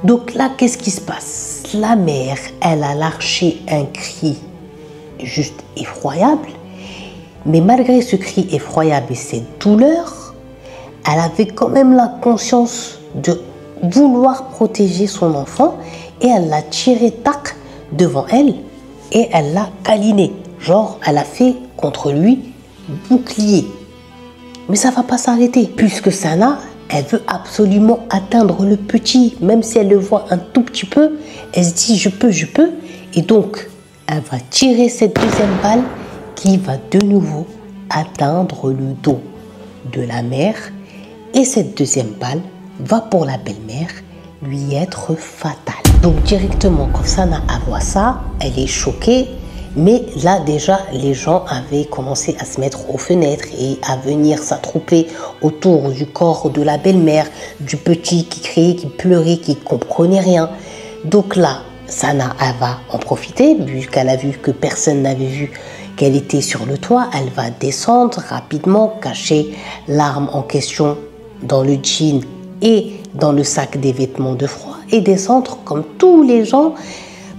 S1: Donc là, qu'est-ce qui se passe? La mère, elle a lâché un cri juste effroyable, mais malgré ce cri effroyable et cette douleur, elle avait quand même la conscience de vouloir protéger son enfant et elle l'a tiré tac devant elle et elle l'a câliné. Genre, elle a fait contre lui bouclier. Mais ça va pas s'arrêter puisque Sana, elle veut absolument atteindre le petit. Même si elle le voit un tout petit peu, elle se dit je peux. Et donc, elle va tirer cette deuxième balle qui va de nouveau atteindre le dos de la mère. Et cette deuxième balle va pour la belle-mère lui être fatale. Donc directement, quand Sana voit ça, elle est choquée. Mais là déjà, les gens avaient commencé à se mettre aux fenêtres et à venir s'attrouper autour du corps de la belle-mère, du petit qui criait, qui pleurait, qui ne comprenait rien. Donc là, Sana, elle va en profiter, vu qu'elle a vu que personne n'avait vu qu'elle était sur le toit. Elle va descendre rapidement, cacher l'arme en question dans le jean et dans le sac des vêtements de froid et descendre comme tous les gens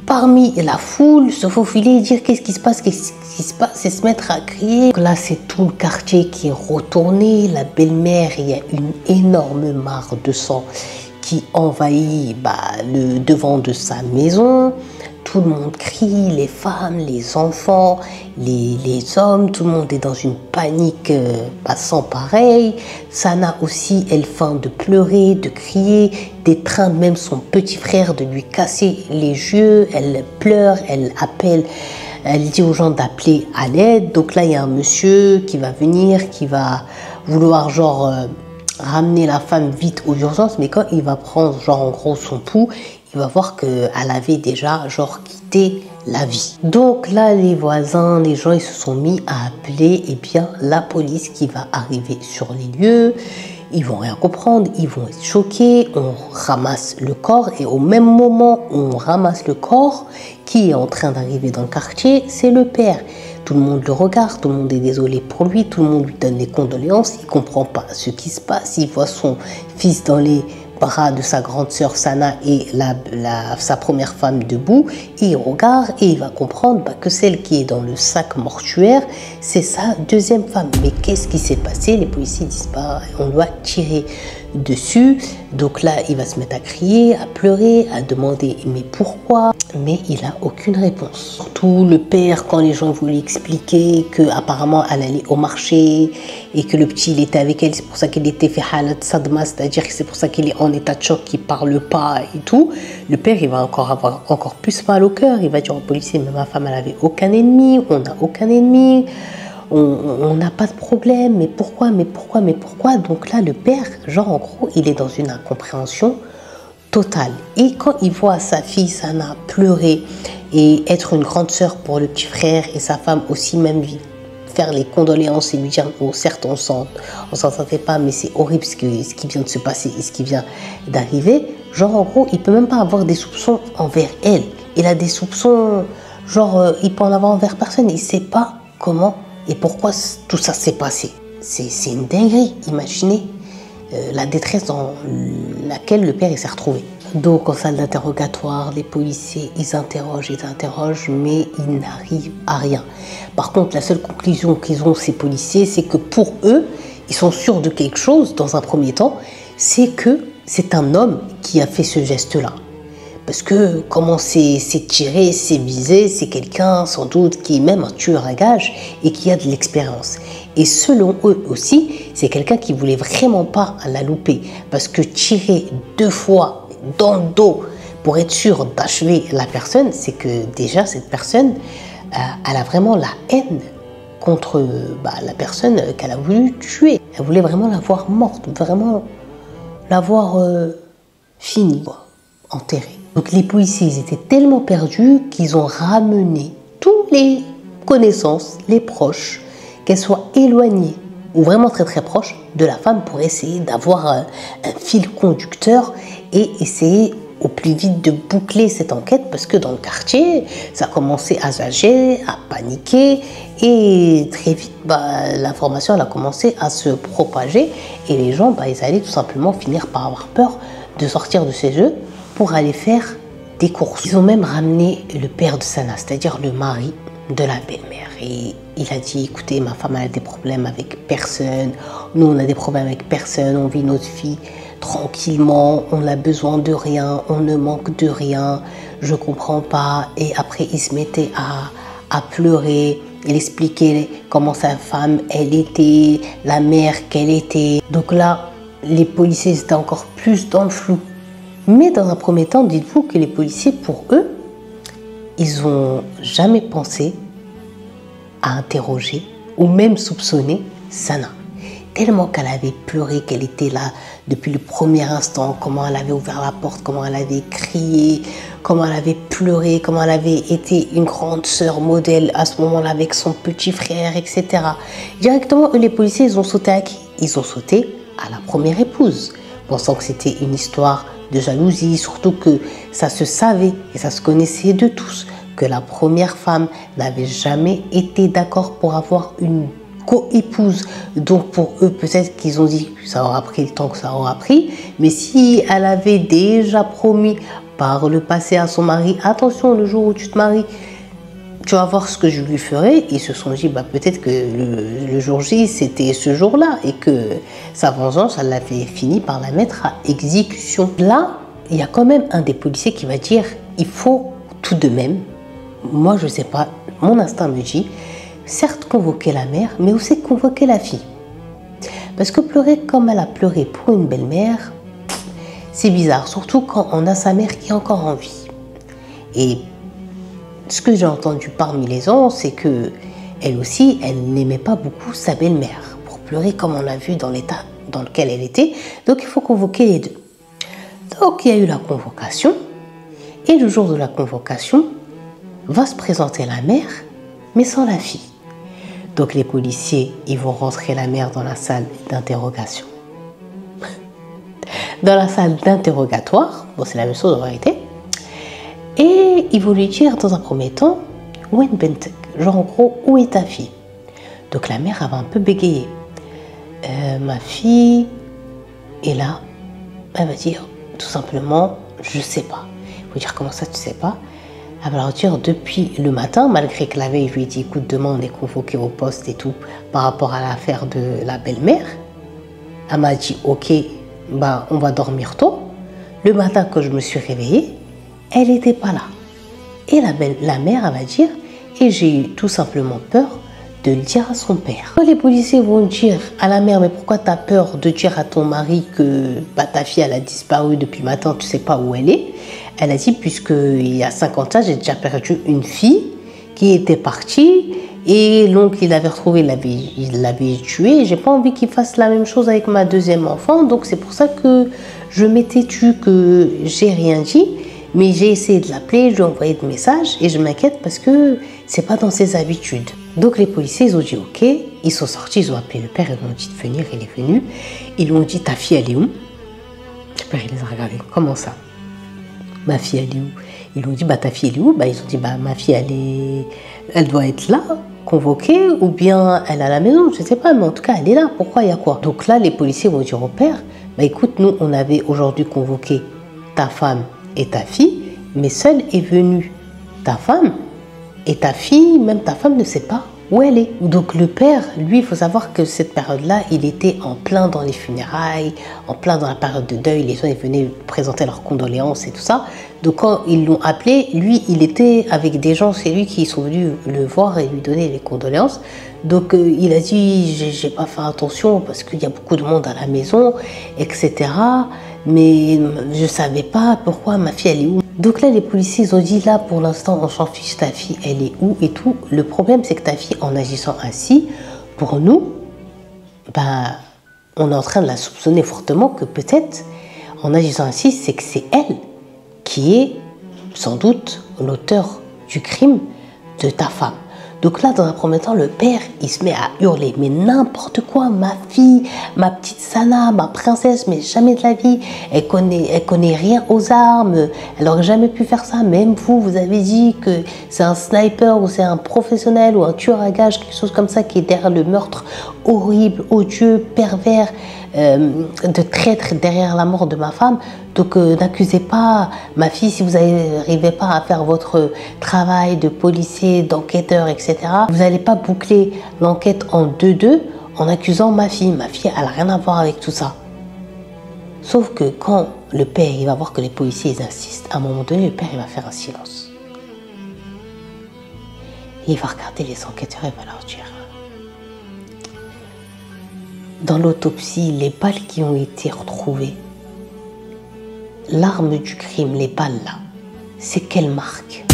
S1: parmi la foule, se faufiler et dire qu'est-ce qui se passe et se mettre à crier. Donc là, c'est tout le quartier qui est retourné. La belle-mère, il y a une énorme mare de sang qui envahit le devant de sa maison. Tout le monde crie, les femmes, les enfants, les hommes, tout le monde est dans une panique sans pareil. Sana aussi, elle feint de pleurer, de crier, d'étreindre même son petit frère, de lui casser les yeux. Elle pleure, elle appelle, elle dit aux gens d'appeler à l'aide. Donc là, il y a un monsieur qui va venir, qui va vouloir ramener la femme vite aux urgences, mais quand il va prendre en gros son pouls, il va voir qu'elle avait déjà quitté la vie. Donc là, les voisins, les gens, ils se sont mis à appeler la police qui va arriver sur les lieux. Ils vont rien comprendre, ils vont être choqués. On ramasse le corps et au même moment où on ramasse le corps, qui est en train d'arriver dans le quartier, c'est le père. Tout le monde le regarde, tout le monde est désolé pour lui, tout le monde lui donne les condoléances, il ne comprend pas ce qui se passe, il voit son fils dans les bras de sa grande sœur Sana et sa première femme debout, et il regarde et il va comprendre que celle qui est dans le sac mortuaire, c'est sa deuxième femme. Mais qu'est-ce qui s'est passé? Les policiers disent on doit tirer dessus. Donc là, il va se mettre à crier, à pleurer, à demander mais pourquoi? Mais il n'a aucune réponse. Surtout le père, quand les gens voulaient expliquer qu'apparemment elle allait au marché et que le petit il était avec elle, c'est pour ça qu'il était fait halat sadma, c'est-à-dire que c'est pour ça qu'il est en état de choc, qu'il ne parle pas et tout. Le père, il va avoir encore plus mal au cœur. Il va dire au policier, mais ma femme, elle n'avait aucun ennemi, on n'a aucun ennemi. On n'a pas de problème, mais pourquoi? Donc là, le père, en gros, il est dans une incompréhension totale. Et quand il voit sa fille, Sana, pleurer et être une grande sœur pour le petit frère et sa femme aussi, même faire les condoléances et lui dire, oh, certes, on s'en sentait pas, mais c'est horrible ce qui vient de se passer et ce qui vient d'arriver. En gros, il peut même pas avoir des soupçons envers elle. Il a des soupçons, il peut en avoir envers personne. Il sait pas comment et pourquoi tout ça s'est passé. C'est une dinguerie, imaginez la détresse dans laquelle le père s'est retrouvé. Donc en salle d'interrogatoire, les policiers, ils interrogent, mais ils n'arrivent à rien. Par contre, la seule conclusion qu'ils ont, ces policiers, c'est que pour eux, ils sont sûrs de quelque chose, dans un premier temps, c'est que c'est un homme qui a fait ce geste-là. Parce que comment c'est tiré, c'est visé, c'est quelqu'un sans doute qui est même un tueur à gages et qui a de l'expérience. Et selon eux aussi, c'est quelqu'un qui voulait vraiment pas la louper. Parce que tirer 2 fois dans le dos pour être sûr d'achever la personne, c'est que déjà cette personne, elle a vraiment la haine contre la personne qu'elle a voulu tuer. Elle voulait vraiment la voir morte, vraiment la voir finie, enterrée. Donc les policiers, ils étaient tellement perdus qu'ils ont ramené tous les connaissances, les proches, qu'elles soient éloignées ou vraiment très très proches de la femme pour essayer d'avoir un fil conducteur et essayer au plus vite de boucler cette enquête parce que dans le quartier, ça commençait à jager, à paniquer et très vite, l'information elle a commencé à se propager et les gens, ils allaient tout simplement finir par avoir peur de sortir de chez eux pour aller faire des courses. Ils ont même ramené le père de Sana, c'est-à-dire le mari de la belle-mère. Et il a dit, écoutez, ma femme a des problèmes avec personne, nous on a des problèmes avec personne, on vit notre vie tranquillement, on n'a besoin de rien, on ne manque de rien, je comprends pas. Et après, il se mettait à pleurer. Il expliquait comment sa femme, elle était, la mère qu'elle était. Donc là, les policiers étaient encore plus dans le flou. Mais dans un premier temps, dites-vous que les policiers, pour eux, ils n'ont jamais pensé à interroger ou même soupçonner Sana. Tellement qu'elle avait pleuré, qu'elle était là depuis le premier instant, comment elle avait ouvert la porte, comment elle avait crié, comment elle avait pleuré, comment elle avait été une grande sœur modèle à ce moment-là avec son petit frère, etc. Directement, eux, les policiers, ils ont sauté à qui? Ils ont sauté à la première épouse, pensant que c'était une histoire de jalousie, surtout que ça se savait et ça se connaissait de tous, que la première femme n'avait jamais été d'accord pour avoir une co-épouse. Donc pour eux, peut-être qu'ils ont dit que ça aura pris le temps que ça aura pris, mais si elle avait déjà promis par le passé à son mari, attention, le jour où tu te maries, tu vas voir ce que je lui ferai, ils se sont dit peut-être que le jour J c'était ce jour-là et que sa vengeance, elle avait fini par la mettre à exécution. Là, il y a quand même un des policiers qui va dire il faut tout de même, moi je sais pas, mon instinct me dit certes convoquer la mère, mais aussi convoquer la fille. Parce que pleurer comme elle a pleuré pour une belle-mère, c'est bizarre, surtout quand on a sa mère qui est encore en vie. Et ce que j'ai entendu parmi les gens, c'est que elle aussi, elle n'aimait pas beaucoup sa belle-mère, pour pleurer comme on l'a vu dans l'état dans lequel elle était. Donc il faut convoquer les deux. Donc il y a eu la convocation, et le jour de la convocation, va se présenter la mère, mais sans la fille. Donc les policiers, ils vont rentrer la mère dans la salle d'interrogation. Dans la salle d'interrogatoire, bon c'est la même chose en vérité, et ils vont lui dire dans un premier temps, Wen Bentek, genre en gros, où est ta fille? Donc la mère avait un peu bégayé. Ma fille est là. Elle va dire tout simplement, je sais pas. Il faut dire comment ça tu sais pas? Elle va leur dire depuis le matin, malgré que la veille, je lui ai dit écoute, demain on est convoqué au poste et tout par rapport à l'affaire de la belle-mère. Elle m'a dit ok, on va dormir tôt. Le matin quand je me suis réveillée, elle n'était pas là. Et la mère, elle va dire et j'ai eu tout simplement peur de le dire à son père. Quand les policiers vont dire à la mère mais pourquoi tu as peur de dire à ton mari que ta fille elle a disparu depuis le matin, tu sais pas où elle est? Elle a dit puisqu'il y a 50 ans, j'ai déjà perdu une fille qui était partie et l'oncle il l'avait retrouvée, il l'avait tuée. J'ai pas envie qu'il fasse la même chose avec ma deuxième enfant, donc c'est pour ça que je m'étais tue, que j'ai rien dit. Mais j'ai essayé de l'appeler, je lui ai envoyé des messages et je m'inquiète parce que c'est pas dans ses habitudes. Donc les policiers, ils ont dit ok, ils sont sortis, ils ont appelé le père, ils lui ont dit de venir, il est venu. Ils lui ont dit ta fille elle est où? Le père il les a regardés, comment ça? Ma fille elle est où? Ils lui ont dit ta fille elle est où? Ils ont dit ma fille elle doit être là, convoquée, ou bien elle est à la maison, je sais pas, mais en tout cas elle est là, pourquoi, il y a quoi? Donc là les policiers vont dire au père, écoute, nous on avait aujourd'hui convoqué ta femme et ta fille, mais seule est venue ta femme et ta fille, même ta femme ne sait pas où elle est. Donc le père, lui, il faut savoir que cette période-là, il était en plein dans les funérailles, en plein dans la période de deuil, les gens ils venaient présenter leurs condoléances et tout ça. Donc quand ils l'ont appelé, lui, il était avec des gens, c'est lui qui sont venus le voir et lui donner les condoléances. Donc il a dit, j'ai pas fait attention parce qu'il y a beaucoup de monde à la maison, etc. Mais je savais pas pourquoi ma fille elle est où. Donc là les policiers ils ont dit là pour l'instant on s'en fiche, ta fille elle est où et tout. Le problème c'est que ta fille en agissant ainsi, pour nous, on est en train de la soupçonner fortement que peut-être en agissant ainsi c'est que c'est elle qui est sans doute l'auteur du crime de ta femme. Donc là, dans un premier temps, le père, il se met à hurler. Mais n'importe quoi, ma fille, ma petite Sana, ma princesse, mais jamais de la vie. Elle connaît rien aux armes. Elle n'aurait jamais pu faire ça. Même vous, vous avez dit que c'est un sniper ou c'est un professionnel ou un tueur à gages, quelque chose comme ça qui est derrière le meurtre horrible, odieux, pervers, de traître derrière la mort de ma femme. Donc n'accusez pas ma fille si vous n'arrivez pas à faire votre travail de policier, d'enquêteur, etc. Vous n'allez pas boucler l'enquête en 2-2 en accusant ma fille. Ma fille, elle n'a rien à voir avec tout ça. Sauf que quand le père il va voir que les policiers ils insistent, à un moment donné, le père il va faire un silence. Et il va regarder les enquêteurs et va leur dire, dans l'autopsie, les balles qui ont été retrouvées, l'arme du crime, les balles là, c'est quelle marque?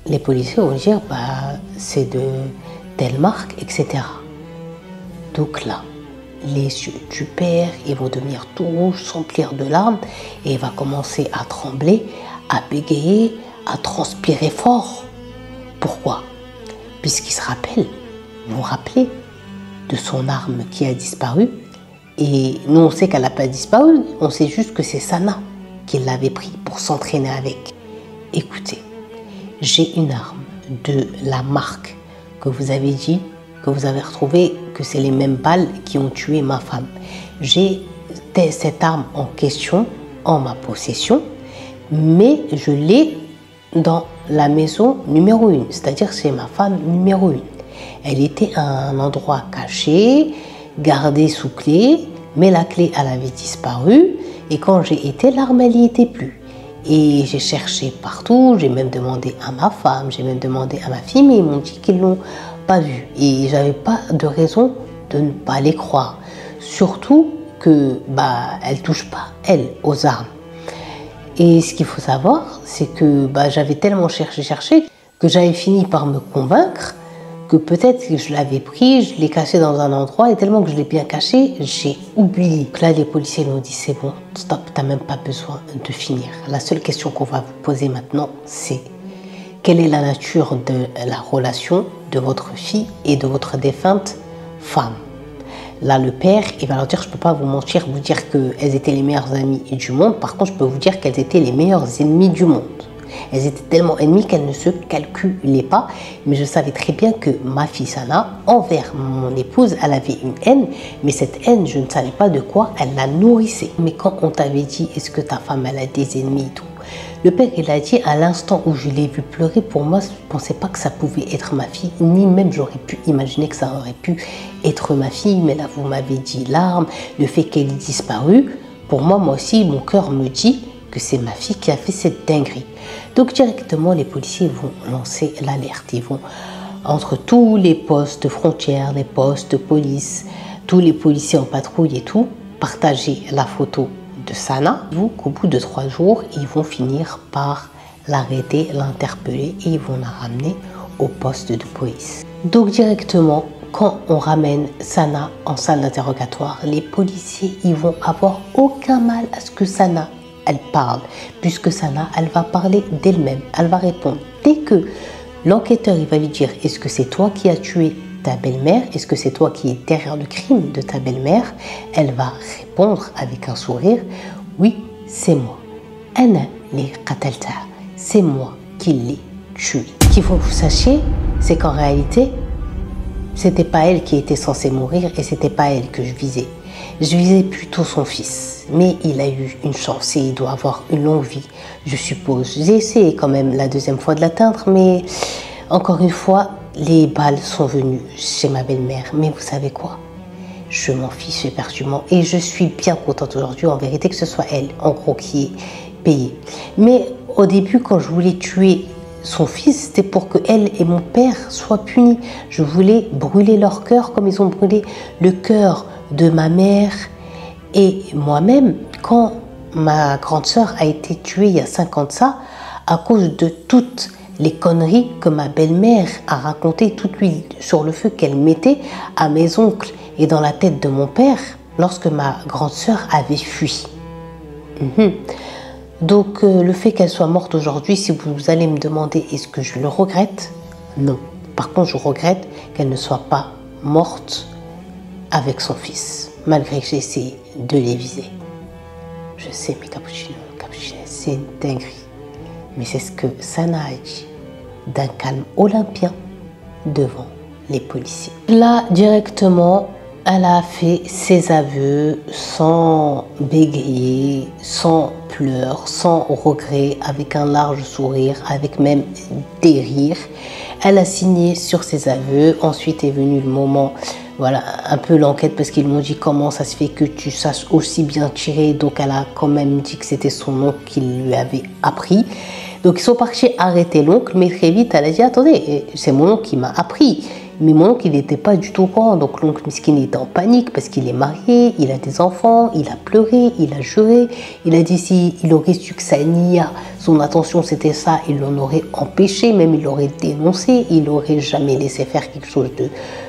S1: Les policiers vont dire, c'est de telle marque, etc. Donc là, les yeux du père, ils vont devenir tout rouges, s'emplir de larmes, et il va commencer à trembler, à bégayer, à transpirer fort. Pourquoi? Puisqu'il se rappelle, vous vous rappelez, de son arme qui a disparu. Et nous, on sait qu'elle n'a pas disparu, on sait juste que c'est Sana qui l'avait pris pour s'entraîner avec. Écoutez, j'ai une arme de la marque que vous avez dit, que vous avez retrouvé, que c'est les mêmes balles qui ont tué ma femme. J'ai cette arme en question en ma possession, mais je l'ai dans la maison numéro 1, c'est-à-dire c'est ma femme numéro 1. Elle était à un endroit caché, gardée sous clé, mais la clé elle avait disparu et quand j'ai été, l'arme elle n'y était plus. Et j'ai cherché partout, j'ai même demandé à ma femme, j'ai même demandé à ma fille, mais ils m'ont dit qu'ils ne l'ont pas vue. Et j'avais pas de raison de ne pas les croire. Surtout que elle touche pas, elle, aux armes. Et ce qu'il faut savoir, c'est que j'avais tellement cherché que j'avais fini par me convaincre que peut-être que je l'avais pris, je l'ai caché dans un endroit et tellement que je l'ai bien caché, j'ai oublié. Donc là, les policiers nous disent c'est bon, stop, t'as même pas besoin de finir. La seule question qu'on va vous poser maintenant, c'est quelle est la nature de la relation de votre fille et de votre défunte femme? Là, le père, il va leur dire, je ne peux pas vous mentir, vous dire qu'elles étaient les meilleures amies du monde. Par contre, je peux vous dire qu'elles étaient les meilleures ennemies du monde. Elles étaient tellement ennemies qu'elles ne se calculaient pas. Mais je savais très bien que ma fille Sana, envers mon épouse, elle avait une haine. Mais cette haine, je ne savais pas de quoi elle la nourrissait. Mais quand on t'avait dit, est-ce que ta femme, elle a des ennemis et tout, le père, il a dit, à l'instant où je l'ai vu pleurer, pour moi, je ne pensais pas que ça pouvait être ma fille, ni même j'aurais pu imaginer que ça aurait pu être ma fille. Mais là, vous m'avez dit l'arme, le fait qu'elle ait disparu. Pour moi, moi aussi, mon cœur me dit que c'est ma fille qui a fait cette dinguerie. Donc, directement, les policiers vont lancer l'alerte. Ils vont, entre tous les postes frontières, les postes police, tous les policiers en patrouille et tout, partager la photo de Sana, qu'au bout de 3 jours, ils vont finir par l'arrêter, l'interpeller et ils vont la ramener au poste de police. Donc directement, quand on ramène Sana en salle d'interrogatoire, les policiers ils vont avoir aucun mal à ce que Sana elle parle, puisque Sana elle va parler d'elle-même, elle va répondre. Dès que l'enquêteur il va lui dire est-ce que c'est toi qui as tué ta belle-mère, est-ce que c'est toi qui es derrière le crime de ta belle-mère, elle va répondre avec un sourire, oui, c'est moi. Ana li qatalta, c'est moi qui l'ai tué. Ce qu'il faut que vous sachiez, c'est qu'en réalité, c'était pas elle qui était censée mourir et c'était pas elle que je visais. Je visais plutôt son fils, mais il a eu une chance et il doit avoir une longue vie, je suppose. J'ai essayé quand même la deuxième fois de l'atteindre, mais encore une fois, les balles sont venues chez ma belle-mère. Mais vous savez quoi? Je m'en fiche éperdument et je suis bien contente aujourd'hui, en vérité, que ce soit elle, en gros, qui est payée. Mais au début, quand je voulais tuer son fils, c'était pour que elle et mon père soient punis. Je voulais brûler leur cœur comme ils ont brûlé le cœur de ma mère et moi-même. Quand ma grande sœur a été tuée il y a 5 ans de ça, à cause de toutes les conneries que ma belle-mère a racontées, toute l'huile sur le feu qu'elle mettait à mes oncles et dans la tête de mon père lorsque ma grande sœur avait fui. Donc le fait qu'elle soit morte aujourd'hui, si vous allez me demander est-ce que je le regrette? Non. Par contre, je regrette qu'elle ne soit pas morte avec son fils, malgré que j'ai essayé de les viser. Je sais, mais Cappuccino, c'est une dinguerie. Mais c'est ce que Sana a dit, d'un calme olympien devant les policiers. Là, directement, elle a fait ses aveux sans bégayer, sans pleurs, sans regret, avec un large sourire, avec même des rires. Elle a signé sur ses aveux. Ensuite est venu le moment voilà, un peu l'enquête parce qu'ils m'ont dit comment ça se fait que tu saches aussi bien tirer. Donc elle a quand même dit que c'était son oncle qui lui avait appris. Donc ils sont partis arrêter l'oncle, mais très vite elle a dit attendez, c'est mon oncle qui m'a appris. Mais mon oncle, il n'était pas du tout au courant. Donc l'oncle Miskin était en panique parce qu'il est marié, il a des enfants, il a pleuré, il a juré. Il a dit s'il aurait su que sa Nia, son intention c'était ça, il l'en aurait empêché, même il l'aurait dénoncé, il n'aurait jamais laissé faire quelque chose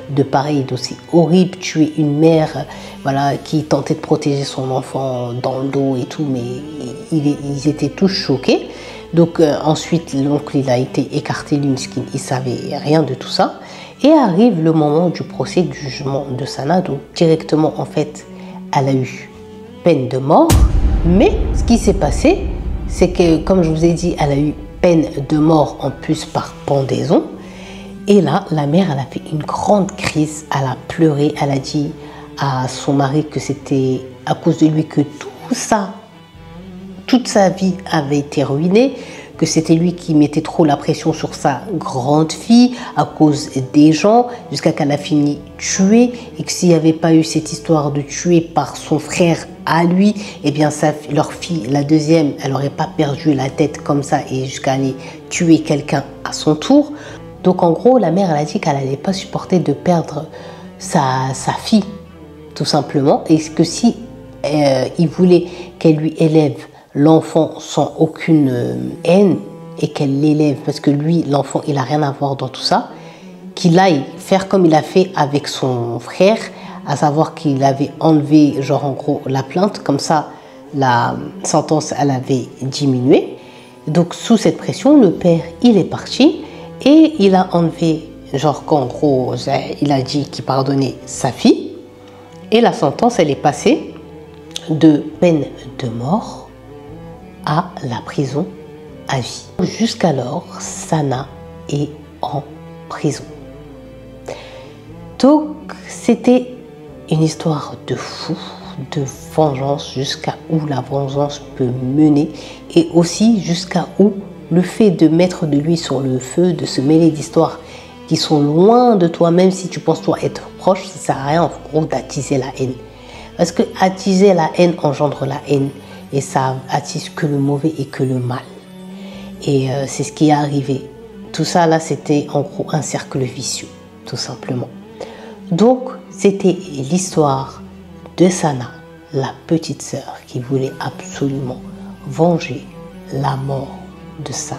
S1: de pareil, d'aussi horrible, tuer une mère voilà, qui tentait de protéger son enfant dans le dos et tout, mais ils étaient tous choqués. Donc ensuite, l'oncle il a été écarté, lui Miskin, il savait rien de tout ça. Et arrive le moment du procès, du jugement de Sana. Donc directement, en fait, elle a eu peine de mort. Mais ce qui s'est passé, c'est que, comme je vous ai dit, elle a eu peine de mort en plus par pendaison. Et là, la mère, elle a fait une grande crise. Elle a pleuré. Elle a dit à son mari que c'était à cause de lui que tout ça, toute sa vie avait été ruinée, que c'était lui qui mettait trop la pression sur sa grande fille à cause des gens, jusqu'à qu'elle a fini tuée, et que s'il n'y avait pas eu cette histoire de tuer par son frère à lui, eh bien leur fille, la deuxième, elle n'aurait pas perdu la tête comme ça et jusqu'à aller tuer quelqu'un à son tour. Donc en gros, la mère, elle a dit qu'elle n'allait pas supporter de perdre sa fille, tout simplement, et que si il voulait qu'elle lui élève l'enfant sans aucune haine et qu'elle l'élève, parce que lui, l'enfant, il n'a rien à voir dans tout ça, qu'il aille faire comme il a fait avec son frère, à savoir qu'il avait enlevé, genre en gros, la plainte, comme ça, la sentence, elle avait diminué. Donc sous cette pression, le père, il est parti et il a enlevé, genre qu'en gros, il a dit qu'il pardonnait sa fille, et la sentence, elle est passée de peine de mort à la prison à vie. Jusqu'alors, Sana est en prison. Donc, c'était une histoire de fou, de vengeance, jusqu'à où la vengeance peut mener, et aussi jusqu'à où le fait de mettre de l'huile sur le feu, de se mêler d'histoires qui sont loin de toi, même si tu penses toi être proche, ça sert à rien en gros d'attiser la haine. Parce que attiser la haine engendre la haine. Et ça attise que le mauvais et que le mal. Et c'est ce qui est arrivé. Tout ça là, c'était en gros un cercle vicieux, tout simplement. Donc, c'était l'histoire de Sana, la petite sœur qui voulait absolument venger la mort de sa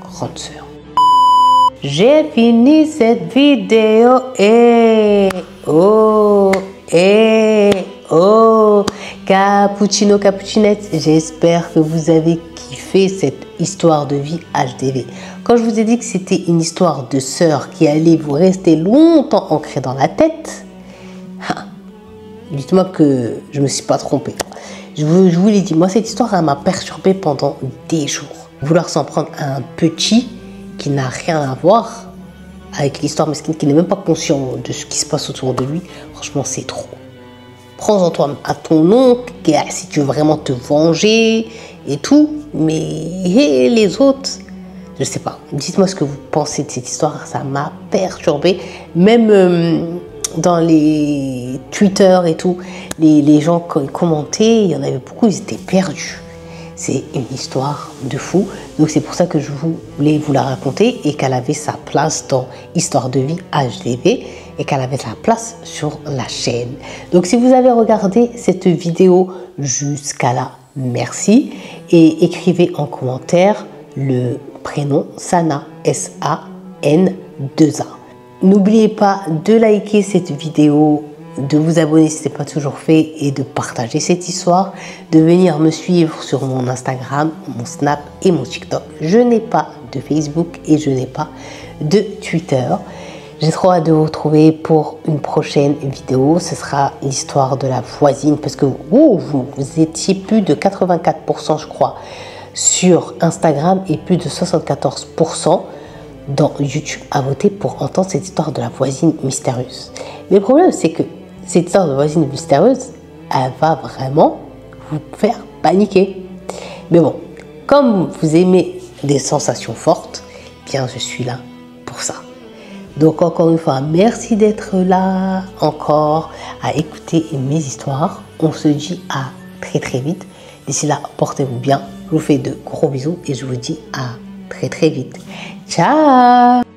S1: grande sœur. J'ai fini cette vidéo et oh. Cappuccino, Cappuccinette, j'espère que vous avez kiffé cette histoire de vie HDV. Quand je vous ai dit que c'était une histoire de sœur qui allait vous rester longtemps ancrée dans la tête, dites-moi que je ne me suis pas trompée. Je vous l'ai dit, moi cette histoire elle m'a perturbée pendant des jours. Vouloir s'en prendre à un petit qui n'a rien à voir avec l'histoire mesquine, qui n'est même pas conscient de ce qui se passe autour de lui, franchement c'est trop. Prends-en toi à ton oncle, si tu veux vraiment te venger et tout, mais les autres, je sais pas. Dites-moi ce que vous pensez de cette histoire, ça m'a perturbée. Même dans les Twitter et tout, les gens quand ils commentaient, il y en avait beaucoup, ils étaient perdus. C'est une histoire de fou, donc c'est pour ça que je voulais vous la raconter et qu'elle avait sa place dans Histoire de vie HDV et qu'elle avait sa place sur la chaîne. Donc si vous avez regardé cette vidéo jusqu'à là, merci, et écrivez en commentaire le prénom Sana, S-A-N-2-A. N'oubliez pas de liker cette vidéo, de vous abonner si ce n'est pas toujours fait et de partager cette histoire, de venir me suivre sur mon Instagram, mon Snap et mon TikTok. Je n'ai pas de Facebook et je n'ai pas de Twitter. J'ai trop hâte de vous retrouver pour une prochaine vidéo. Ce sera l'histoire de la voisine parce que vous étiez plus de 84% je crois sur Instagram et plus de 74% dans YouTube à voter pour entendre cette histoire de la voisine mystérieuse. Mais le problème c'est que cette histoire de voisine mystérieuse, elle va vraiment vous faire paniquer. Mais bon, comme vous aimez des sensations fortes, bien je suis là pour ça. Donc encore une fois, merci d'être là encore à écouter mes histoires. On se dit à très très vite. D'ici là, portez-vous bien. Je vous fais de gros bisous et je vous dis à très très vite. Ciao!